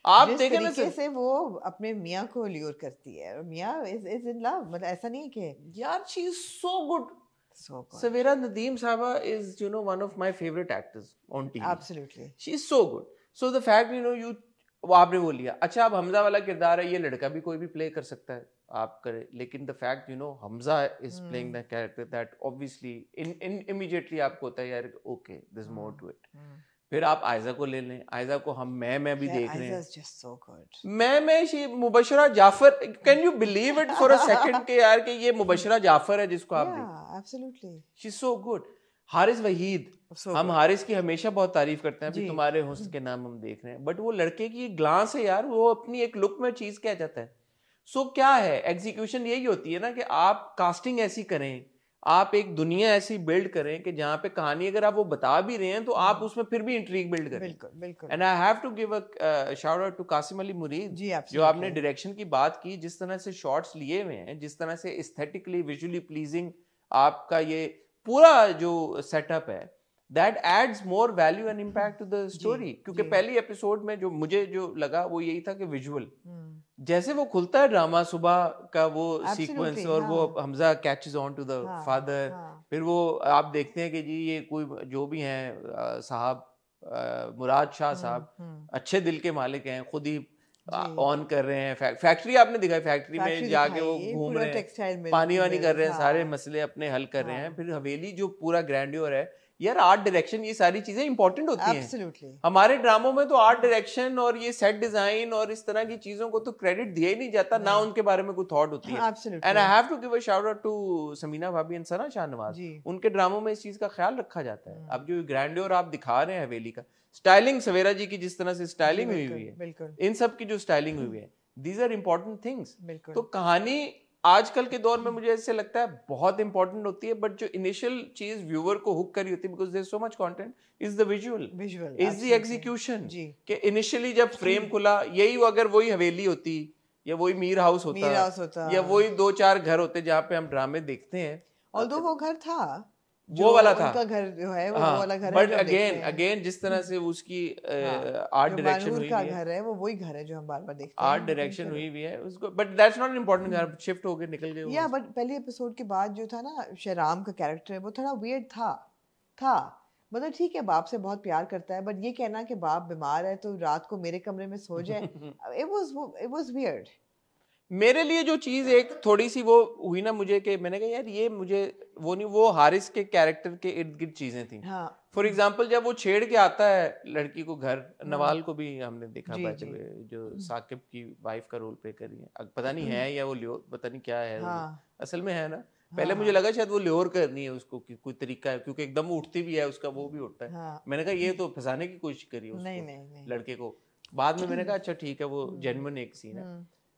आप देखें ना से वो अपने मियाँ को ल्यूर करती है, और मियाँ is in love. मतलब ऐसा नहीं है कि यार, she is so good. Savera Nadeem Sahaba is, you know, one of my favorite actors on TV. Absolutely. She is so good. So the fact, you know, वो आपने वो लिया. अच्छा, अब हमजा वाला किरदार है, ये लड़का भी कोई भी प्ले कर सकता है, आप करें, लेकिन the fact, you know, Hamza is playing the character that obviously immediately आपको होता है यार, okay, there's more to it. फिर आप आयजा को ले लें, आयजा को हम मैं भी देख रहे हैं. मैं Mubashra Jafar, can you believe it for a second के यार कि ये मुबशरा जाफर है जिसको आप देख. Absolutely, she is so good. Haris Waheed, हम हारिस की हमेशा बहुत तारीफ करते हैं, अभी तुम्हारे हुस्न के नाम हम देख रहे हैं, बट वो लड़के की ग्लांस है यार, वो अपनी एक लुक में चीज कह जाता है. सो क्या है, एग्जीक्यूशन यही होती है ना कि आप कास्टिंग ऐसी करें, आप एक दुनिया ऐसी बिल्ड करें कि जहाँ पे कहानी अगर आप वो बता भी रहे हैं तो आप उसमें फिर भी इंट्रीग बिल्ड करें. बिल्कुल. And I have to give a shout out to Qasim Ali Mureed, जो आपने डायरेक्शन की बात की, जिस तरह से शॉट्स लिए हुए हैं, जिस तरह से एस्थेटिकली विजुअली प्लीजिंग आपका ये पूरा जो सेटअप है, that adds more value and impact to the story. क्योंकि पहली एपिसोड में जो मुझे जो लगा वो यही था कि विजुअल जैसे वो खुलता है ड्रामा सुबह का वो सीक्वेंस, और वो Hamza catches on to the father, फिर वो आप देखते हैं कि जी ये कोई जो भी हैं साहब, मुराद शाह साहब अच्छे दिल के मालिक हैं, खुद ही ऑन कर रहे हैं फैक्ट्री. आपने दिखाई फैक्ट्री में जाके वो घूम रहे हैं, पानी वानी कर रहे हैं, सारे मसले अपने हल कर रहे हैं. फिर हवेली जो पूरा ग्रैंड्योर है यार, आर्ट डायरेक्शन, ये सारी चीजें इंपॉर्टेंट होती हैं. Absolutely. हमारे ड्रामों में तो आर्ट डायरेक्शन और ये सेट डिजाइन और इस तरह की चीजों को तो क्रेडिट दिया ही नहीं जाता, ना उनके बारे में कोई थॉट होती है. And I have to give a shout out to Sameena भाभी एंड सना शाहनवाज, उनके ड्रामों में इस चीज का ख्याल रखा जाता है. अब जो ग्रैंड्योर आप दिखा रहे हैं हवेली का, स्टाइलिंग सवेरा जी की जिस तरह से स्टाइलिंग हुई है, इन सब की जो स्टाइलिंग हुई है, दीज आर इंपॉर्टेंट थिंग्स. तो कहानी आजकल के दौर में मुझे ऐसे लगता है बहुत इंपॉर्टेंट होती है, बट जो इनिशियल चीज व्यूअर को हुक करी होती है, because there so much content, is the visual, is the execution. कि इनिशियली जब फ्रेम खुला, यही अगर वही हवेली होती, या वही मीर हाउस होता, या वही 2-4 घर होते जहाँ पे हम ड्रामे देखते हैं, ऑल्दो वो घर था, वो वाला था उनका घर जो है वो वाला घर है, बट अगेन जिस तरह से उसकी आर्ट डायरेक्शन हुई का घर है, वो वही घर है जो हम बार-बार देखते हैं, आर्ट डायरेक्शन हुई भी है उसको, बट दैट्स नॉट इंपॉर्टेंट. घर शिफ्ट हो गए, निकल गए. या बट पहले एपिसोड के बाद जो था ना, शहराम का कैरेक्टर है वो थोड़ा वियर्ड था. मतलब ठीक है, बाप से बहुत प्यार करता है, बट ये कहना कि बाप बीमार है तो रात को मेरे कमरे में सो जाए, it was weird. मेरे लिए जो चीज एक थोड़ी सी वो हुई ना मुझे, कि मैंने कहा यार ये मुझे वो नहीं, वो हारिस के कैरेक्टर के इर्द गिर्द चीजें थी. फॉर एग्जाम्पल जब वो छेड़ के आता है लड़की को घर, नवाल को भी हमने देखा बैठे हुए, जो साकिब की वाइफ का रोल प्ले करी है, पता नहीं है या वो लियोर, पता नहीं क्या है, असल में है ना. पहले मुझे लगा शायद वो लियोर करनी है उसको, कि कोई तरीका है, क्योंकि एकदम उठती भी है उसका, वो भी उठता है. मैंने कहा ये तो फंसाने की कोशिश करी है उसको, लड़के को. बाद में मैंने कहा अच्छा ठीक है, वो जेन्युइन एक सीन है.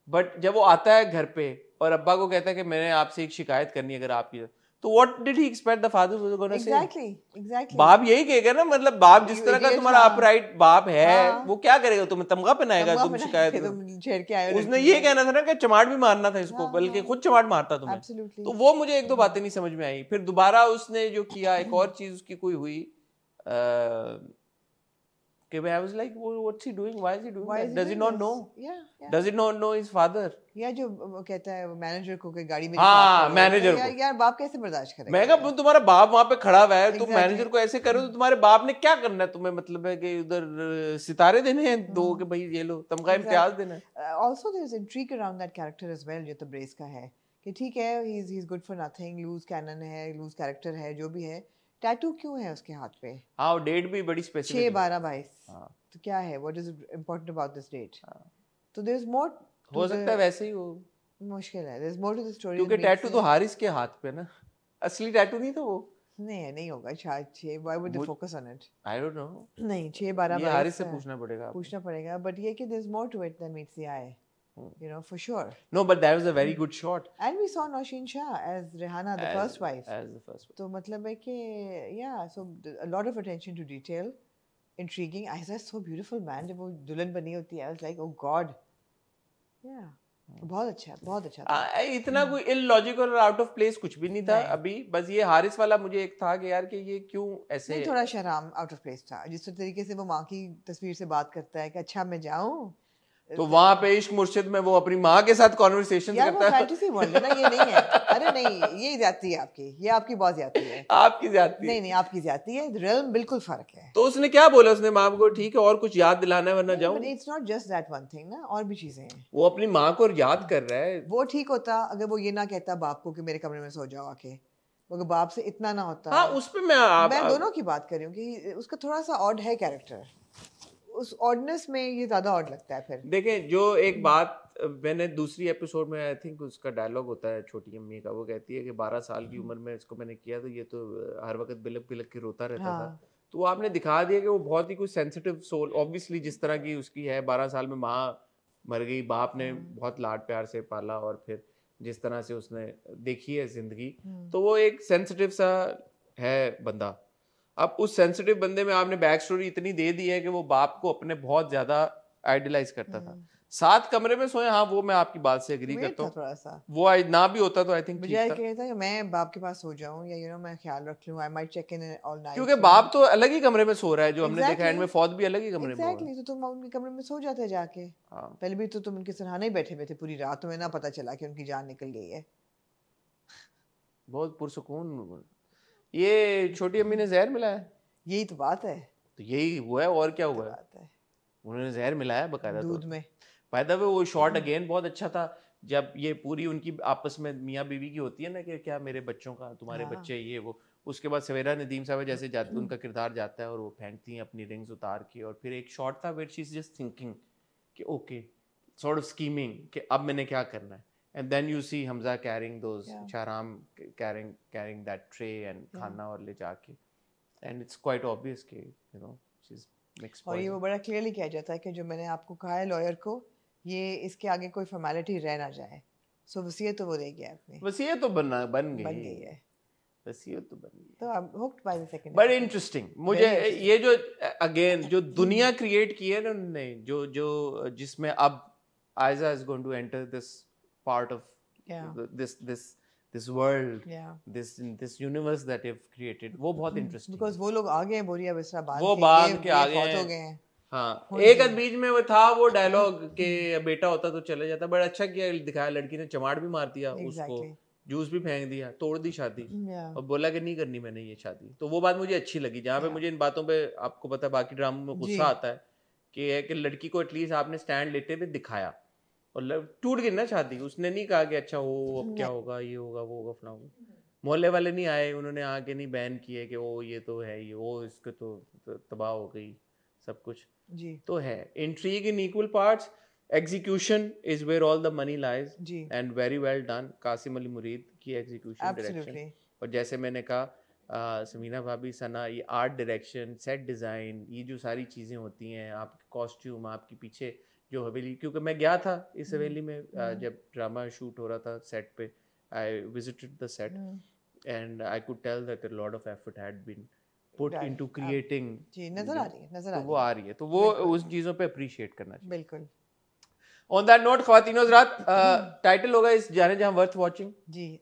बट जब वो आता है घर पे और अब्बा को कहता है कि मैंने आपसे एक शिकायत करनी है अगर आपकी, तो what did he expect the father was going to say? Exactly. बाप यही कहेगा ना, मतलब बाप जिस तरह का तुम्हारा अपराइट बाप है, वो क्या करेगा, तुम्हें तमगा पहनाएगा, तुम शिकायत छेड़ के आए हो। उसने ये कहना था ना कि चमाट भी मारना था इसको, बल्कि खुद चमाट मारता तुम्हें। तो वो मुझे एक दो बातें नहीं समझ में आई। फिर दोबारा उसने जो किया, एक और चीज उसकी कोई हुई कि I was like, what's he doing? Why is he doing that? Does he not know? Does he not know his father? या जो कहता है मैनेजर को कि गाड़ी में, हाँ मैनेजर को, यार बाप कैसे बर्दाश्त करेगा? मैं कहा तुम्हारा बाप वहां पे खड़ा हुआ है, तुम मैनेजर को ऐसे करो, तो तुम्हारे बाप ने क्या करना है? तुम्हें मतलब है कि उधर सितारे देने हैं दो कि भाई ये लो तमगा इम्तियाज देना है। Also there is intrigue around that character as well, जो तब्रेज़ का है कि ठीक है he is good for nothing, loose cannon है, loose character है, जो भी है। टैटू क्यों है उसके हाथ पे? हाँ, डेट भी बड़ी स्पेसिफिक 6/12/22। तो क्या है? What is important about this date? तो there is more। हो सकता है वैसे ही हो, मुश्किल है। There is more to the story। क्योंकि टैटू तो हारिस के हाथ पे ना, असली टैटू नहीं था वो। नहीं होगा शायद 6। Why would they focus on it? I don't know। नहीं 6/12/22 ये हारिस से पूछना पड़ेगा। But ये कि there is more to it than meets the eye। You know, for sure. No, but that was a very good shot. And we saw Nausheen Shah as Rihanna, the first wife. As the first wife. तो मतलब है कि so a lot of attention to detail, intriguing. I said so beautiful man, जब वो दुल्हन बनी होती है, I was like, oh God, बहुत अच्छा था। इतना कोई illogical और out of place कुछ भी नहीं था अभी। बस ये हारिस वाला मुझे एक था कि यार कि ये क्यों ऐसे, नहीं थोड़ा शर्म out of place था, जिस तरीके से वो माँ की तस्वीर से बात करता है कि अच्छा मैं जाऊँ, तो वहां पे इश्क मुर्शिद में वो अपनी माँ के साथ कॉन्वर्सेशन करता है। यार वो फैंटेसी वर्ल्ड है ना, ये नहीं है। अरे नहीं, ये ज्यादती है आपकी, ये आपकी बहुत ज्यादती है। आपकी ज्यादती? नहीं आपकी ज्यादती है, रियल्म बिल्कुल फर्क है। तो उसने क्या बोला? उसने माँ को ठीक है और कुछ याद दिलाना है वरना जाऊं। It's not just that one thing ना, और भी चीजें हैं। वो अपनी माँ को याद कर रहा है। वो ठीक होता अगर वो ये ना कहता बाप को कि मेरे कमरे में सो जाओ आके, अगर बाप से इतना ना होता। हाँ, उस पे मैं दोनों की बात कर रही हूँ कि उसका थोड़ा सा ऑड है कैरेक्टर, उस ऑडनेस में ये ज्यादा ऑड लगता है। फिर देखें, जो एक बात मैंने दूसरी एपिसोड में, आई थिंक उसका डायलॉग होता है छोटी अम्मी का, वो कहती है कि 12 साल की उम्र में इसको मैंने किया तो ये तो हर वक्त बिलक बिलक के रोता रहता था। तो वो आपने दिखा दिया कि वो बहुत ही कुछ सेंसिटिव सोल, ऑब्वियसली जिस तरह की उसकी है, 12 साल में माँ मर गई, बाप ने बहुत लाड प्यार से पाला, और फिर जिस तरह से उसने देखी है जिंदगी, तो वो एक सेंसिटिव सा है बंदा। अब उस सेंसिटिव बंदे में आपने बैक स्टोरी इतनी दे दी है कि वो बाप को अपने बहुत ज्यादा आइडियलाइज करता था। साथ कमरे में सोए, हाँ वो मैं आपकी बात से एग्री करता हूँ। वो ना भी होता तो आई थिंक मुझे कहता कि मैं बाप के पास सो जाऊं या मैं ख्याल रख लूं, I might check in all night, क्योंकि बाप तो अलग ही कमरे में सो रहा है, जो हमने देखा एंड में फौद भी अलग ही कमरे में। एग्जैक्टली, तो तुम उनके कमरे में सो जाते जाके। पहले भी तो तुम उनके सराहने ही बैठे हुए थे पूरी रात, तुम्हें ना पता चला कि उनकी जान निकल गई है। बहुत पुरसुकून। ये छोटी अम्मी ने जहर मिलाया, यही तो बात है। तो यही हुआ है, और क्या हुआ है? उन्होंने जहर मिलाया बकायदा दूध में। फायदा पे वो शॉट अगेन बहुत अच्छा था, जब ये पूरी उनकी आपस में मियाँ बीवी की होती है ना कि क्या मेरे बच्चों का, तुम्हारे बच्चे ये वो। उसके बाद सवेरा नदीम साहब जैसे जाते, उनका किरदार जाता है और वो फेंकती हैं अपनी रिंग्स उतार के, और फिर एक शॉट था where she is just thinking कि ओके, सॉर्ट ऑफ स्कीमिंग कि अब मैंने क्या करना है। And then you see Hamza carrying those चाराम, कैरिंग दैट ट्रे एंड खाना और ले जाके, एंड इट्स क्वाइट ऑब्वियस कि you know she is mixed. और ये वो बड़ा क्लियरली किया जाता है कि जो मैंने आपको कहा है लॉयर को, ये इसके आगे कोई फॉर्मेलिटी रह ना जाए। सो वसीयत तो वो दे गया अपनी, वसीयत तो बन गई है, वसीयत तो बन गई। तो I am hooked by the second. But interesting मुझे ये जो अगेन जो दुनिया क्रिएट की है ना उन्होंने, जो जिसमें अब Ayeza is going to enter this part of this world, this universe that you've created, वो बहुत interesting, because वो लोग आ गए हैं बोरिया बिस्तरा बांध के, वो बांध के आ गए हैं। हाँ, एक बीच में वो था वो डायलॉग के बेटा होता तो चले जाता, बड़ा अच्छा किया दिखाया, लड़की ने चमाट भी मार दिया उसको, जूस भी फेंक दिया, तोड़ दी शादी, और बोला कि नहीं करनी मैंने ये शादी। तो वो बात मुझे अच्छी लगी, जहाँ पे मुझे इन बातों पे आपको पता बाकी ड्रामों में गुस्सा आता है कि लड़की को एटलीस्ट आपने स्टैंड लेते हुए दिखाया, और टूट गई ना शादी। उसने नहीं कहा कि अच्छा हो अब क्या होगा, ये होगा वो होगा फलाना होगा। मोहल्ले वाले नहीं आए, उन्होंने आके नहीं बैन किए कि ओ ये तो है, ये वो इसके तो तबाह हो गई सब कुछ जी। तो है intrigue in equal parts, execution is where all the money lies, and very well done. Qasim Ali Mureed की एग्जीक्यूशन डायरेक्शन, और जैसे मैंने कहा समीना भाभी, सना, ये आर्ट डायरेक्शन, सेट डिज़ाइन, ये जो सारी चीज़ें होती हैं, आपके कॉस्ट्यूम, आपके पीछे जो हवेली, क्योंकि मैं गया था इस हवेली में जब ड्रामा शूट हो रहा था सेट पे, I visited the set, and I could tell that a lot of effort had been put into creating. जी नजर आ रही है, नजर तो वो आ रही है, तो वो उस चीज़ों पे appreciate करना चाहिए. बिल्कुल. On that note, ख्वातीन Hazrat, title होगा इस जाने जहाँ worth watching. Ji.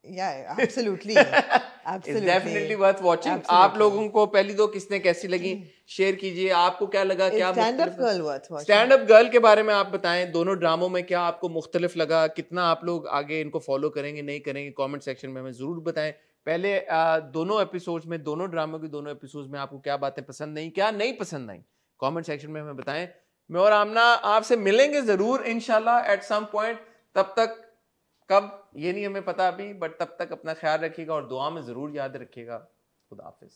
Yeah, absolutely. It's definitely worth watching. आप लोगों को पहली दो किस्तें कैसी लगी शेयर कीजिए. आपको क्या लगा, क्या stand up girl worth watching, stand up girl के बारे में आप बताएं. दोनों ड्रामों में क्या आपको मुख्तलिफ लगा, कितना आप लोग आगे इनको फॉलो करेंगे नहीं करेंगे, कमेंट सेक्शन में हमें जरूर बताएं. पहले दोनों एपिसोड्स में, दोनों ड्रामों के दोनों एपिसोड्स में आपको क्या बातें पसंद नहीं, क्या नहीं पसंद आई, कमेंट सेक्शन में हमें बताएं. मैं और आमना आपसे मिलेंगे जरूर इंशाल्लाह एट सम पॉइंट. तब तक कब ये नहीं हमें पता अभी, बट तब तक अपना ख्याल रखिएगा और दुआ में जरूर याद रखिएगा. खुदा हाफिज.